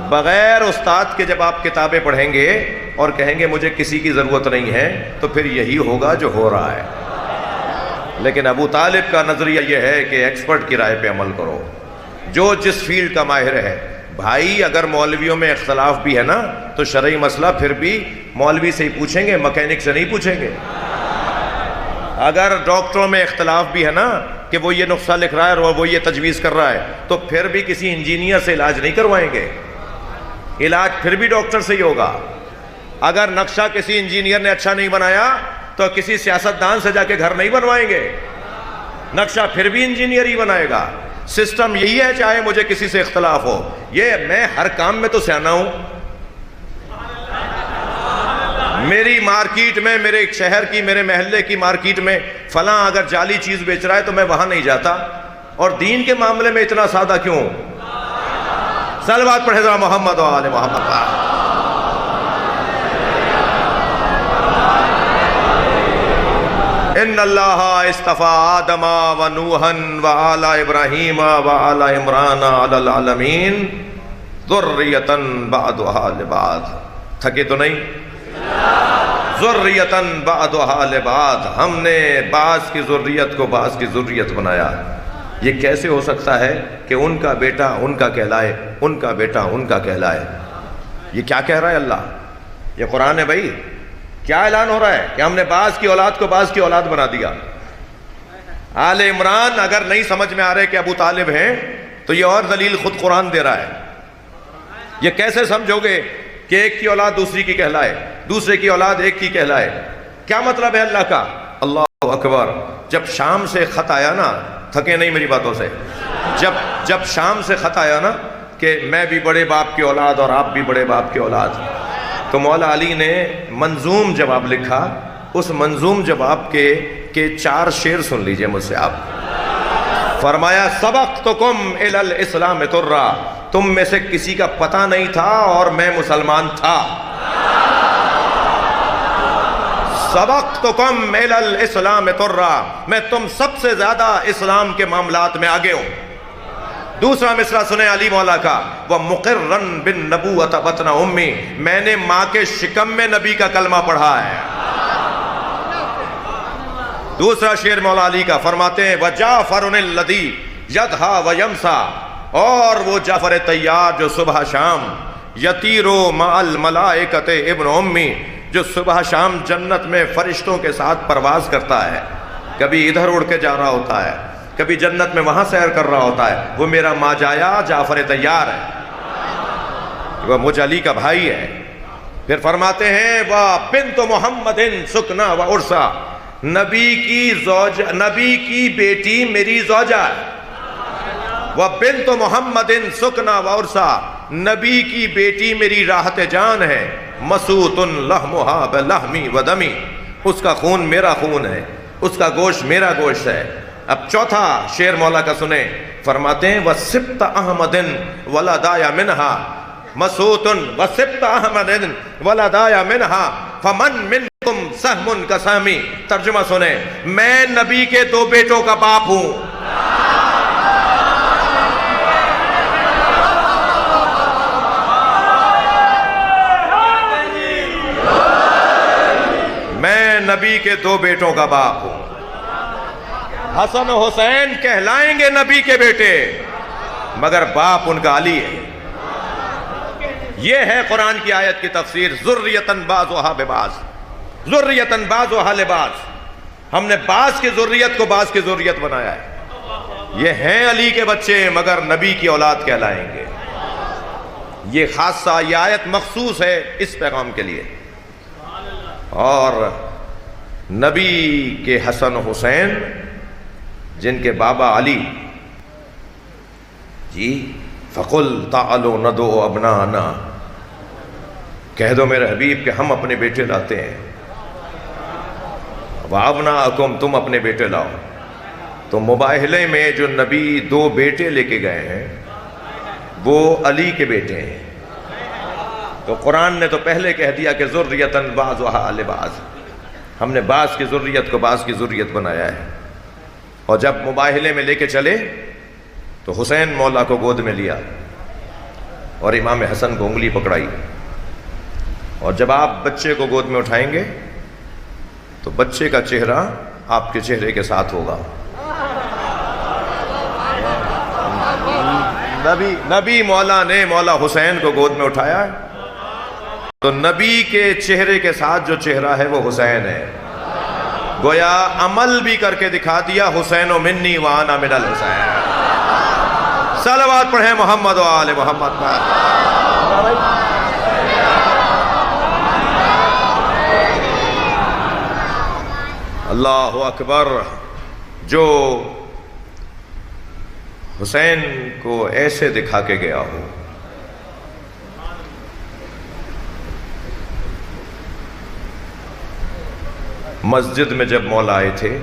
بغیر استاد کے جب آپ کتابیں پڑھیں گے اور کہیں گے مجھے کسی کی ضرورت نہیں ہے، تو پھر یہی ہوگا جو ہو رہا ہے۔ لیکن ابو طالب کا نظریہ یہ ہے کہ ایکسپرٹ کی رائے پہ عمل کرو، جو جس فیلڈ کا ماہر ہے۔ بھائی اگر مولویوں میں اختلاف بھی ہے نا، تو شرعی مسئلہ پھر بھی مولوی سے ہی پوچھیں گے، مکینک سے نہیں پوچھیں گے۔ اگر ڈاکٹروں میں اختلاف بھی ہے نا کہ وہ یہ نسخہ لکھ رہا ہے اور وہ یہ تجویز کر رہا ہے، تو پھر بھی کسی انجینئر سے علاج نہیں کروائیں گے، علاج پھر بھی ڈاکٹر سے ہی ہوگا۔ اگر نقشہ کسی انجینئر نے اچھا نہیں بنایا تو کسی سیاستدان سے جا کے گھر نہیں بنوائیں گے، نقشہ پھر بھی انجینئر ہی بنائے گا۔ سسٹم یہی ہے، چاہے مجھے کسی سے اختلاف ہو۔ یہ میں ہر کام میں تو سیانا ہوں۔ میری مارکیٹ میں، میرے شہر کی، میرے محلے کی مارکیٹ میں فلاں اگر جعلی چیز بیچ رہا ہے تو میں وہاں نہیں جاتا۔ اور دین کے معاملے میں اتنا سادہ کیوں؟ صلوات پڑھے ذرا محمد و آل محمد۔ ان اللہ اصطفى آدم و نوحا و آل ابراہیم و آل عمران علی العالمین ذریۃ بعضھا لبعض۔ تھکے تو نہیں؟ ذریۃ بعضھا لبعض، ہم نے بعض کی ذریت کو بعض کی ذریت بنایا۔ یہ کیسے ہو سکتا ہے کہ ان کا بیٹا ان کا کہلائے، ان کا بیٹا ان کا کہلائے؟ یہ کیا کہہ رہا ہے اللہ؟ یہ قرآن ہے بھائی۔ کیا اعلان ہو رہا ہے کہ ہم نے بعض کی اولاد کو بعض کی اولاد بنا دیا۔ آل عمران اگر نہیں سمجھ میں آ رہے کہ ابو طالب ہیں تو یہ اور دلیل خود قرآن دے رہا ہے۔ یہ کیسے سمجھو گے کہ ایک کی اولاد دوسری کی کہلائے، دوسرے کی اولاد ایک کی کہلائے؟ کیا مطلب ہے اللہ کا؟ اللہ اکبر۔ جب شام سے خط آیا نا، تھکے نہیں میری باتوں سے، جب شام سے خط آیا نا کہ میں بھی بڑے باپ کی اولاد اور آپ بھی بڑے باپ کی اولاد، تو مولا علی نے منظوم جواب لکھا۔ اس منظوم جواب کے 4 شعر سن لیجئے مجھ سے آپ۔ فرمایا سبقتکم الی الاسلام ترا، تم میں سے کسی کا پتہ نہیں تھا اور میں مسلمان تھا۔ سبقتکم الی الاسلام ترا، میں تم سب سے زیادہ اسلام کے معاملات میں آگے ہوں۔ دوسرا مصرع سنیں علی مولا کا، وَمُقِرًّا بِالنَّبُوَّةَ بَطْنَ أُمِّ، میں نے ماں کے شکم میں نبی کا کلمہ پڑھا ہے۔ دوسرا شعر مولا علی کا فرماتے ہیں وَجَعْفَرٌ الَّذِي يَضْحَى وَيَمْسَى، اور وہ جعفر طیار جو صبح شام یطیرُ مَعَ الْمَلَائِکَةِ ابن امی، جو صبح شام جنت میں فرشتوں کے ساتھ پرواز کرتا ہے، کبھی ادھر اڑ کے جا رہا ہوتا ہے، کبھی جنت میں وہاں سیر کر رہا ہوتا ہے، وہ میرا ماجایا جعفر طیار ہے، وہ مجھ علی کا بھائی ہے۔ پھر فرماتے ہیں وَبِنْتُ مُحَمَّدٍ سُكْنَا وَعُرْسَا، نبی کی بیٹی میری زوجہ ہے۔ وَبِنْتُ مُحَمَّدٍ سُكْنَا وَعُرْسَا، نبی کی بیٹی میری راحت جان ہے۔ مَسُوتٌ لَحْمُهَا بِلَحْمِي وَدَمِي، اس کا خون میرا خون ہے، اس کا گوشت میرا گوشت ہے۔ اب چوتھا شعر مولا کا سنیں، فرماتے ہیں وَسِبْتَ أَحْمَدٍ وَلَدَايَ مِنْهَا مَسُوتٌ وَسِبْتَ أَحْمَدٍ وَلَدَايَ مِنْهَا فَمَنْ مِنْكُمْ سَهْمٌ كَسَهْمِي۔ ترجمہ سنیں، میں نبی کے دو بیٹوں کا باپ ہوں۔ میں نبی کے دو بیٹوں کا باپ ہوں۔ حسن و حسین کہلائیں گے نبی کے بیٹے، مگر باپ ان کا علی ہے۔ یہ ہے قرآن کی آیت کی تفسیر، ذریۃ بعضھا ببعض، ذریۃ بعضھا لبعض۔ ہم نے بعض کی ذریت کو بعض کی ذریت بنایا ہے۔ یہ ہیں علی کے بچے مگر نبی کی اولاد کہلائیں گے۔ یہ خاصہ، یہ آیت مخصوص ہے اس پیغام کے لیے۔ اور نبی کے حسن و حسین جن کے بابا علی، جی فَقُلْ تَعَلُوا نَدْعُوا أَبْنَاءَنَا، کہہ دو میرے حبیب کہ ہم اپنے بیٹے لاتے ہیں۔ وَأَبْنَاءَكُمْ، تم اپنے بیٹے لاؤ۔ تو مباہلے میں جو نبی دو بیٹے لے کے گئے ہیں وہ علی کے بیٹے ہیں۔ تو قرآن نے تو پہلے کہہ دیا کہ ذریۃ بعضھا لبعض، ہم نے بعض کی ذریت کو بعض کی ذریت بنایا ہے۔ اور جب مباہلے میں لے کے چلے تو حسین مولا کو گود میں لیا اور امام حسن کو انگلی پکڑائی۔ اور جب آپ بچے کو گود میں اٹھائیں گے تو بچے کا چہرہ آپ کے چہرے کے ساتھ ہوگا۔ نبی مولا نے مولا حسین کو گود میں اٹھایا تو نبی کے چہرے کے ساتھ جو چہرہ ہے وہ حسین ہے۔ گویا عمل بھی کر کے دکھا دیا، حسین و منی وانا من الحسین۔ صلوات پڑھیں محمد و آل محمد پر۔ اللہ اکبر۔ جو حسین کو ایسے دکھا کے گیا ہو، مسجد میں جب مولا آئے تھے،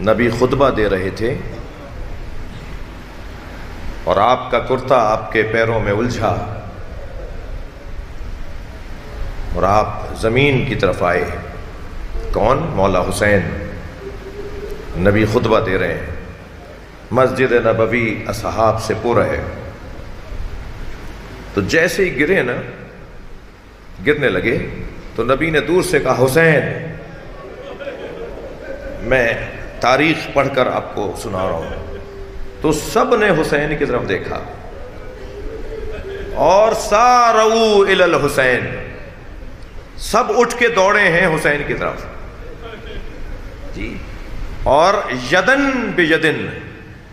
نبی خطبہ دے رہے تھے اور آپ کا کرتا آپ کے پیروں میں الجھا اور آپ زمین کی طرف آئے۔ کون؟ مولا حسین۔ نبی خطبہ دے رہے ہیں، مسجد نبوی اصحاب سے پر ہے۔ تو جیسے ہی گرے نا، گرنے لگے تو نبی نے دور سے کہا حسین۔ میں تاریخ پڑھ کر آپ کو سنا رہا ہوں۔ تو سب نے حسین کی طرف دیکھا اور سارعوا الی الحسین، سب اٹھ کے دوڑے ہیں حسین کی طرف، جی۔ اور یدن بیدن،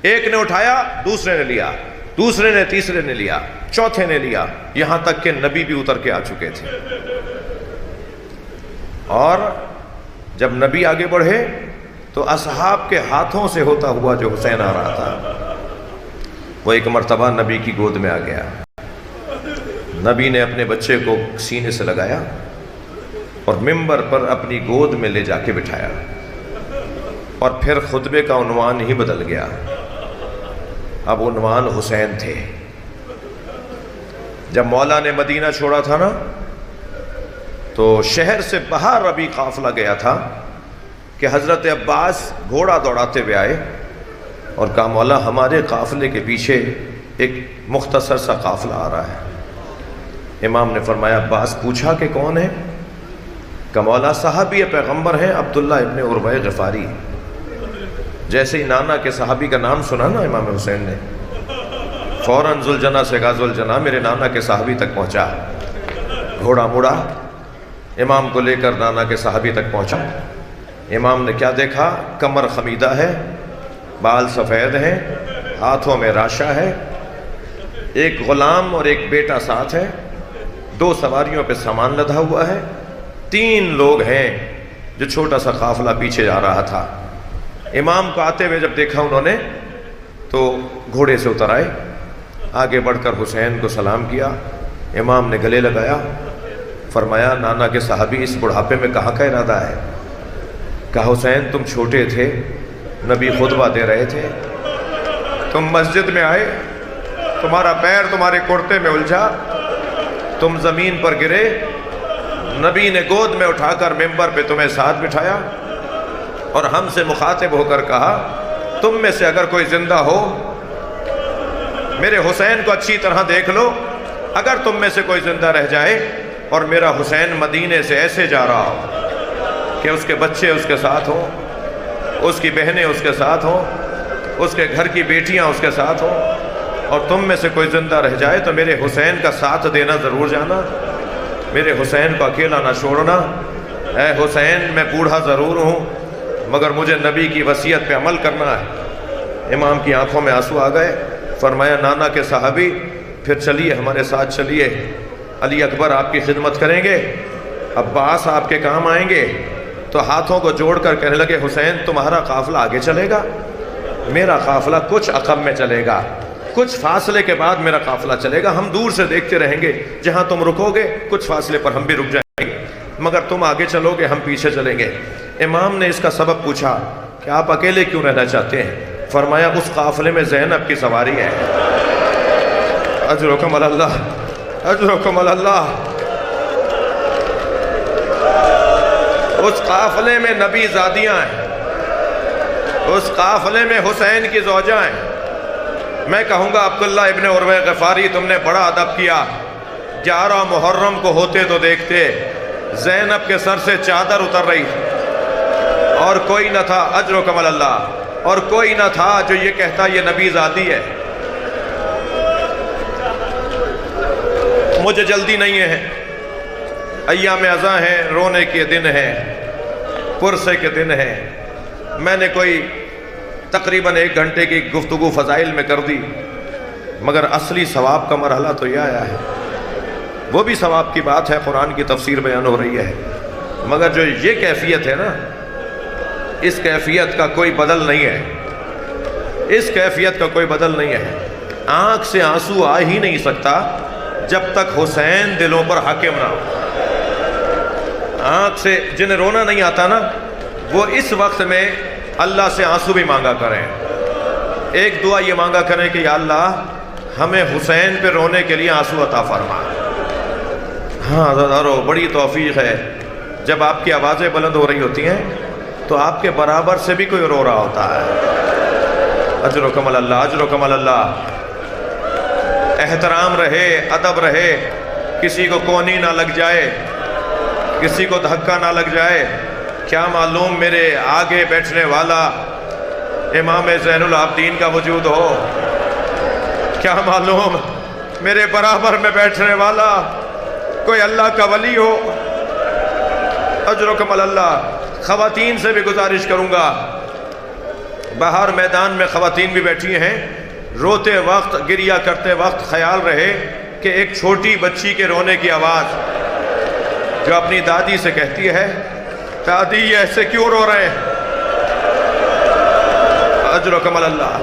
ایک نے اٹھایا دوسرے نے لیا، دوسرے نے تیسرے نے لیا، چوتھے نے لیا، یہاں تک کہ نبی بھی اتر کے آ چکے تھے۔ اور جب نبی آگے بڑھے تو اصحاب کے ہاتھوں سے ہوتا ہوا جو حسین آ رہا تھا وہ ایک مرتبہ نبی کی گود میں آ گیا۔ نبی نے اپنے بچے کو سینے سے لگایا اور منبر پر اپنی گود میں لے جا کے بٹھایا، اور پھر خطبے کا عنوان ہی بدل گیا۔ اب عنوان حسین تھے۔ جب مولا نے مدینہ چھوڑا تھا نا تو شہر سے باہر ابھی قافلہ گیا تھا کہ حضرت عباس گھوڑا دوڑاتے ہوئے آئے اور کہا مولا ہمارے قافلے کے پیچھے ایک مختصر سا قافلہ آ رہا ہے۔ امام نے فرمایا عباس پوچھا کہ کون ہے؟ کہ مولا صحابی پیغمبر ہیں عبداللہ ابن عروہ غفاری۔ جیسے ہی نانا کے صحابی کا نام سنا نا امام حسین نے، فوراً ذوالجناح سے کہا ذوالجناح میرے نانا کے صحابی تک پہنچا۔ گھوڑا مڑا، امام کو لے کر نانا کے صحابی تک پہنچا۔ امام نے کیا دیکھا؟ کمر خمیدہ ہے، بال سفید ہیں، ہاتھوں میں راشا ہے، ایک غلام اور ایک بیٹا ساتھ ہے، 2 سواریوں پہ سامان لدا ہوا ہے، 3 لوگ ہیں جو چھوٹا سا قافلہ پیچھے جا رہا تھا۔ امام کو آتے ہوئے جب دیکھا انہوں نے تو گھوڑے سے اتر آئے، آگے بڑھ کر حسین کو سلام کیا، امام نے گلے لگایا، فرمایا نانا کے صحابی اس بڑھاپے میں کہاں کا ارادہ ہے؟ کہا حسین تم چھوٹے تھے، نبی خطبہ دے رہے تھے، تم مسجد میں آئے، تمہارا پیر تمہارے کرتے میں الجھا، تم زمین پر گرے، نبی نے گود میں اٹھا کر ممبر پہ تمہیں ساتھ بٹھایا اور ہم سے مخاطب ہو کر کہا تم میں سے اگر کوئی زندہ ہو میرے حسین کو اچھی طرح دیکھ لو، اگر تم میں سے کوئی زندہ رہ جائے اور میرا حسین مدینے سے ایسے جا رہا ہو کہ اس کے بچے اس کے ساتھ ہوں، اس کی بہنیں اس کے ساتھ ہوں، اس کے گھر کی بیٹیاں اس کے ساتھ ہوں، اور تم میں سے کوئی زندہ رہ جائے تو میرے حسین کا ساتھ دینا ضرور جانا، میرے حسین کو اکیلا نہ چھوڑنا۔ اے حسین میں بوڑھا ضرور ہوں مگر مجھے نبی کی وصیت پہ عمل کرنا ہے۔ امام کی آنکھوں میں آنسو آ گئے، فرمایا نانا کے صحابی پھر چلیے ہمارے ساتھ چلیے، علی اکبر آپ کی خدمت کریں گے، عباس آپ کے کام آئیں گے۔ تو ہاتھوں کو جوڑ کر کہنے لگے حسین تمہارا قافلہ آگے چلے گا، میرا قافلہ کچھ عقب میں چلے گا، کچھ فاصلے کے بعد میرا قافلہ چلے گا، ہم دور سے دیکھتے رہیں گے، جہاں تم رکو گے کچھ فاصلے پر ہم بھی رک جائیں گے، مگر تم آگے چلو گے ہم پیچھے چلیں گے۔ امام نے اس کا سبب پوچھا کہ آپ اکیلے کیوں رہنا چاہتے ہیں؟ فرمایا اس قافلے میں زینب کی سواری ہے۔ اجرکم اللہ، اجرکم اللہ۔ اس قافلے میں نبی زادیاں ہیں، اس قافلے میں حسین کی زوجہ ہیں۔ میں کہوں گا عبداللہ ابن عروہ غفاری تم نے بڑا ادب کیا، 11 محرم کو ہوتے تو دیکھتے زینب کے سر سے چادر اتر رہی اور کوئی نہ تھا، اجرکم اللہ، اور کوئی نہ تھا جو یہ کہتا یہ نبی زادی ہے۔ مجھے جلدی نہیں ہے، ایام ازاں ہیں، رونے کے دن ہیں، پرسے کے دن ہیں، میں نے کوئی تقریباً 1 گھنٹے کی گفتگو فضائل میں کر دی، مگر اصلی ثواب کا مرحلہ تو یہ آیا ہے۔ وہ بھی ثواب کی بات ہے، قرآن کی تفسیر بیان ہو رہی ہے، مگر جو یہ کیفیت ہے نا، اس کیفیت کا کوئی بدل نہیں ہے، اس کیفیت کا کوئی بدل نہیں ہے۔ آنکھ سے آنسو آ ہی نہیں سکتا جب تک حسین دلوں پر حاکم نہ ہو۔ آنکھ سے جنہیں رونا نہیں آتا نا، وہ اس وقت میں اللہ سے آنسو بھی مانگا کریں۔ ایک دعا یہ مانگا کریں کہ یا اللہ ہمیں حسین پہ رونے کے لیے آنسو عطا فرما۔ ہاں ذرا بڑی توفیق ہے، جب آپ کی آوازیں بلند ہو رہی ہوتی ہیں تو آپ کے برابر سے بھی کوئی رو رہا ہوتا ہے۔ اجرکم اللہ، اجرکم اللہ۔ احترام رہے، ادب رہے، کسی کو کونی نہ لگ جائے، کسی کو دھکا نہ لگ جائے۔ کیا معلوم میرے آگے بیٹھنے والا امام زین العابدین کا وجود ہو، کیا معلوم میرے برابر میں بیٹھنے والا کوئی اللہ کا ولی ہو۔ اجرکم اللہ۔ خواتین سے بھی گزارش کروں گا، باہر میدان میں خواتین بھی بیٹھی ہیں، روتے وقت گریہ کرتے وقت خیال رہے کہ ایک چھوٹی بچی کے رونے کی آواز جو اپنی دادی سے کہتی ہے دادی یہ ایسے کیوں رو رہے ہیں؟ اجرکم اللہ۔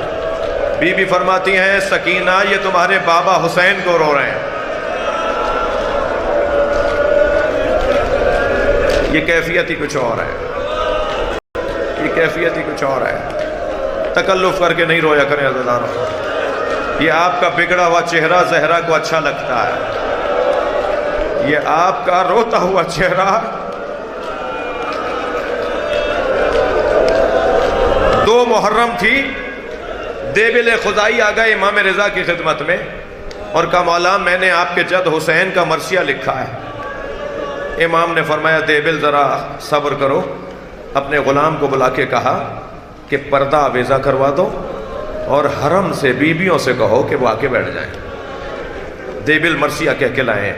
بی بی فرماتی ہیں سکینہ یہ تمہارے بابا حسین کو رو رہے ہیں۔ یہ کیفیت ہی کچھ اور ہے، یہ کیفیت ہی کچھ اور ہے۔ تکلف کر کے نہیں رویا کریں عزیزانو، یہ آپ کا بگڑا ہوا چہرہ زہرا کو اچھا لگتا ہے، یہ آپ کا روتا ہوا چہرہ 2 محرم تھی، دیبل خدائی آ گئے امام رضا کی خدمت میں اور کہا مولا میں نے آپ کے جد حسین کا مرثیہ لکھا ہے۔ امام نے فرمایا دیبل ذرا صبر کرو، اپنے غلام کو بلا کے کہا کہ پردہ آویزہ کروا دو اور حرم سے بیویوں سے کہو کہ وہ آ کے بیٹھ جائیں۔ دیبل مرثیہ کہہ کے لائے،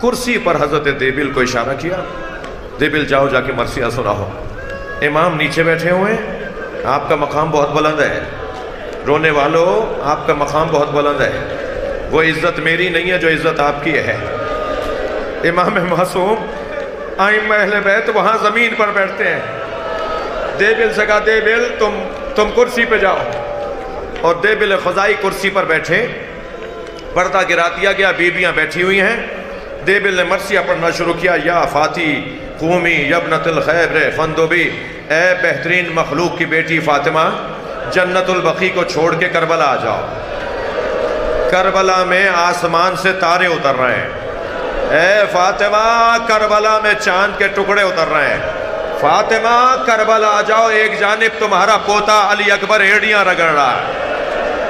کرسی پر حضرت دیبل کو اشارہ کیا، دیبل جاؤ جا کے مرثیہ سناؤ۔ امام نیچے بیٹھے ہوئے، آپ کا مقام بہت بلند ہے، رونے والوں آپ کا مقام بہت بلند ہے، وہ عزت میری نہیں ہے جو عزت آپ کی ہے۔ امام معصوم ائمہ اہل بیت وہاں زمین پر بیٹھتے ہیں۔ دیبل سے کہا دیبل تم کرسی پہ جاؤ، اور دیبل خزائی کرسی پر بیٹھے، پردہ گرا دیا گیا، بیویاں بیٹھی ہوئی ہیں۔ دیبل نے مرثیہ پڑھنا شروع کیا، یا فاتی قومی یبنت الخیر فندبی، اے بہترین مخلوق کی بیٹی فاطمہ جنت البقیع کو چھوڑ کے کربلا آ جاؤ۔ کربلا میں آسمان سے تارے اتر رہے ہیں، اے فاطمہ کربلا میں چاند کے ٹکڑے اتر رہے ہیں، فاطمہ کربلا آ جاؤ، ایک جانب تمہارا پوتا علی اکبر ایڑیاں رگڑ رہا ہے،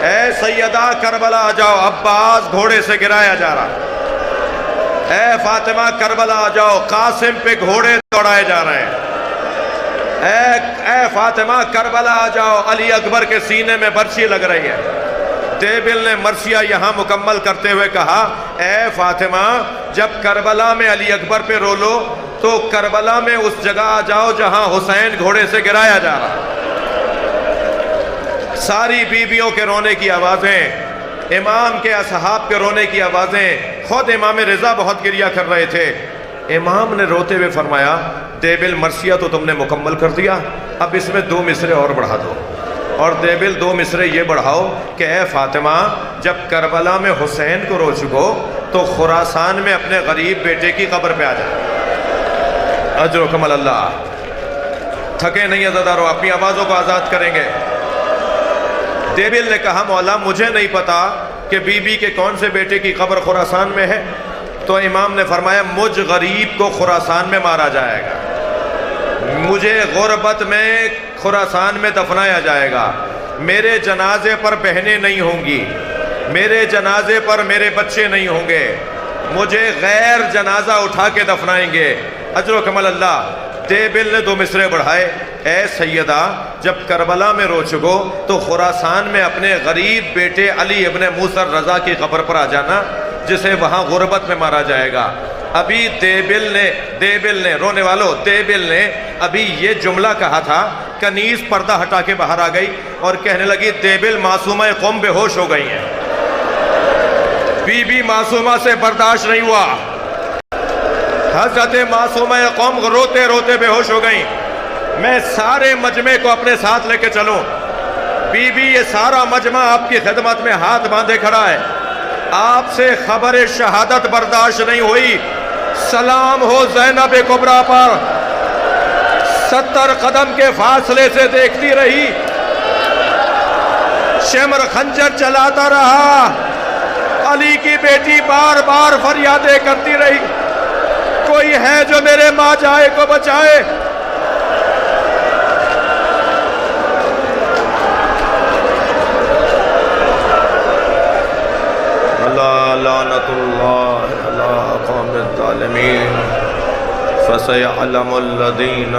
اے سیدہ کربلا آ جاؤ، عباس گھوڑے سے گرایا جا رہا ہے، اے فاطمہ کربلا آ جاؤ، قاسم پہ گھوڑے دوڑائے جا رہے ہیں، اے فاطمہ کربلا آ جاؤ، علی اکبر کے سینے میں برچی لگ رہی ہے۔ دیبل نے مرثیہ یہاں مکمل کرتے ہوئے کہا، اے فاطمہ جب کربلا میں علی اکبر پہ رو لو تو کربلا میں اس جگہ آ جاؤ جہاں حسین گھوڑے سے گرایا جا رہا۔ ساری بیویوں کے رونے کی آوازیں، امام کے اصحاب کے رونے کی آوازیں، خود امام رضا بہت گریہ کر رہے تھے۔ امام نے روتے ہوئے فرمایا، دیبل مرثیہ تو تم نے مکمل کر دیا، اب اس میں 2 مصرے اور بڑھا دو، اور دیبل 2 مصرے یہ بڑھاؤ کہ اے فاطمہ جب کربلا میں حسین کو رو چکو تو خراسان میں اپنے غریب بیٹے کی قبر پہ آ جائے۔ اجر و کمل اللہ، تھکے نہیں عزادارو، اپنی آوازوں کو آزاد کریں گے۔ دیبل نے کہا، مولا مجھے نہیں پتا کہ بی بی کے کون سے بیٹے کی قبر خراسان میں ہے، تو امام نے فرمایا مجھ غریب کو خراسان میں مارا جائے گا، مجھے غربت میں خراسان میں دفنایا جائے گا، میرے جنازے پر بہنیں نہیں ہوں گی، میرے جنازے پر میرے بچے نہیں ہوں گے، مجھے غیر جنازہ اٹھا کے دفنائیں گے۔ اجر و کمل اللہ۔ دیبل نے 2 مصرے بڑھائے، اے سیدہ جب کربلا میں رو چکو تو خراسان میں اپنے غریب بیٹے علی ابن موسیٰ الرضا کی قبر پر آ جانا جسے وہاں غربت میں مارا جائے گا۔ ابھی دیبل نے رونے والوں، دیبل نے ابھی یہ جملہ کہا تھا، کنیز پردہ ہٹا کے باہر آ گئی اور کہنے لگی دیبل معصومہ قوم بے ہوش ہو گئی ہیں۔ بی بی معصومہ سے برداشت نہیں ہوا، حضرت معصومہ قوم روتے روتے بے ہوش ہو گئیں۔ میں سارے مجمع کو اپنے ساتھ لے کے چلوں؟ بی بی یہ سارا مجمع آپ کی خدمت میں ہاتھ باندھے کھڑا ہے، آپ سے خبر شہادت برداشت نہیں ہوئی، سلام ہو زینب کبریٰ پر، 70 قدم کے فاصلے سے دیکھتی رہی، شمر خنجر چلاتا رہا، علی کی بیٹی بار بار فریادیں کرتی رہی، کوئی ہے جو میرے ماں جائے کو بچائے۔ لعنت اللہ علی قوم الظالمین فسیعلم الذین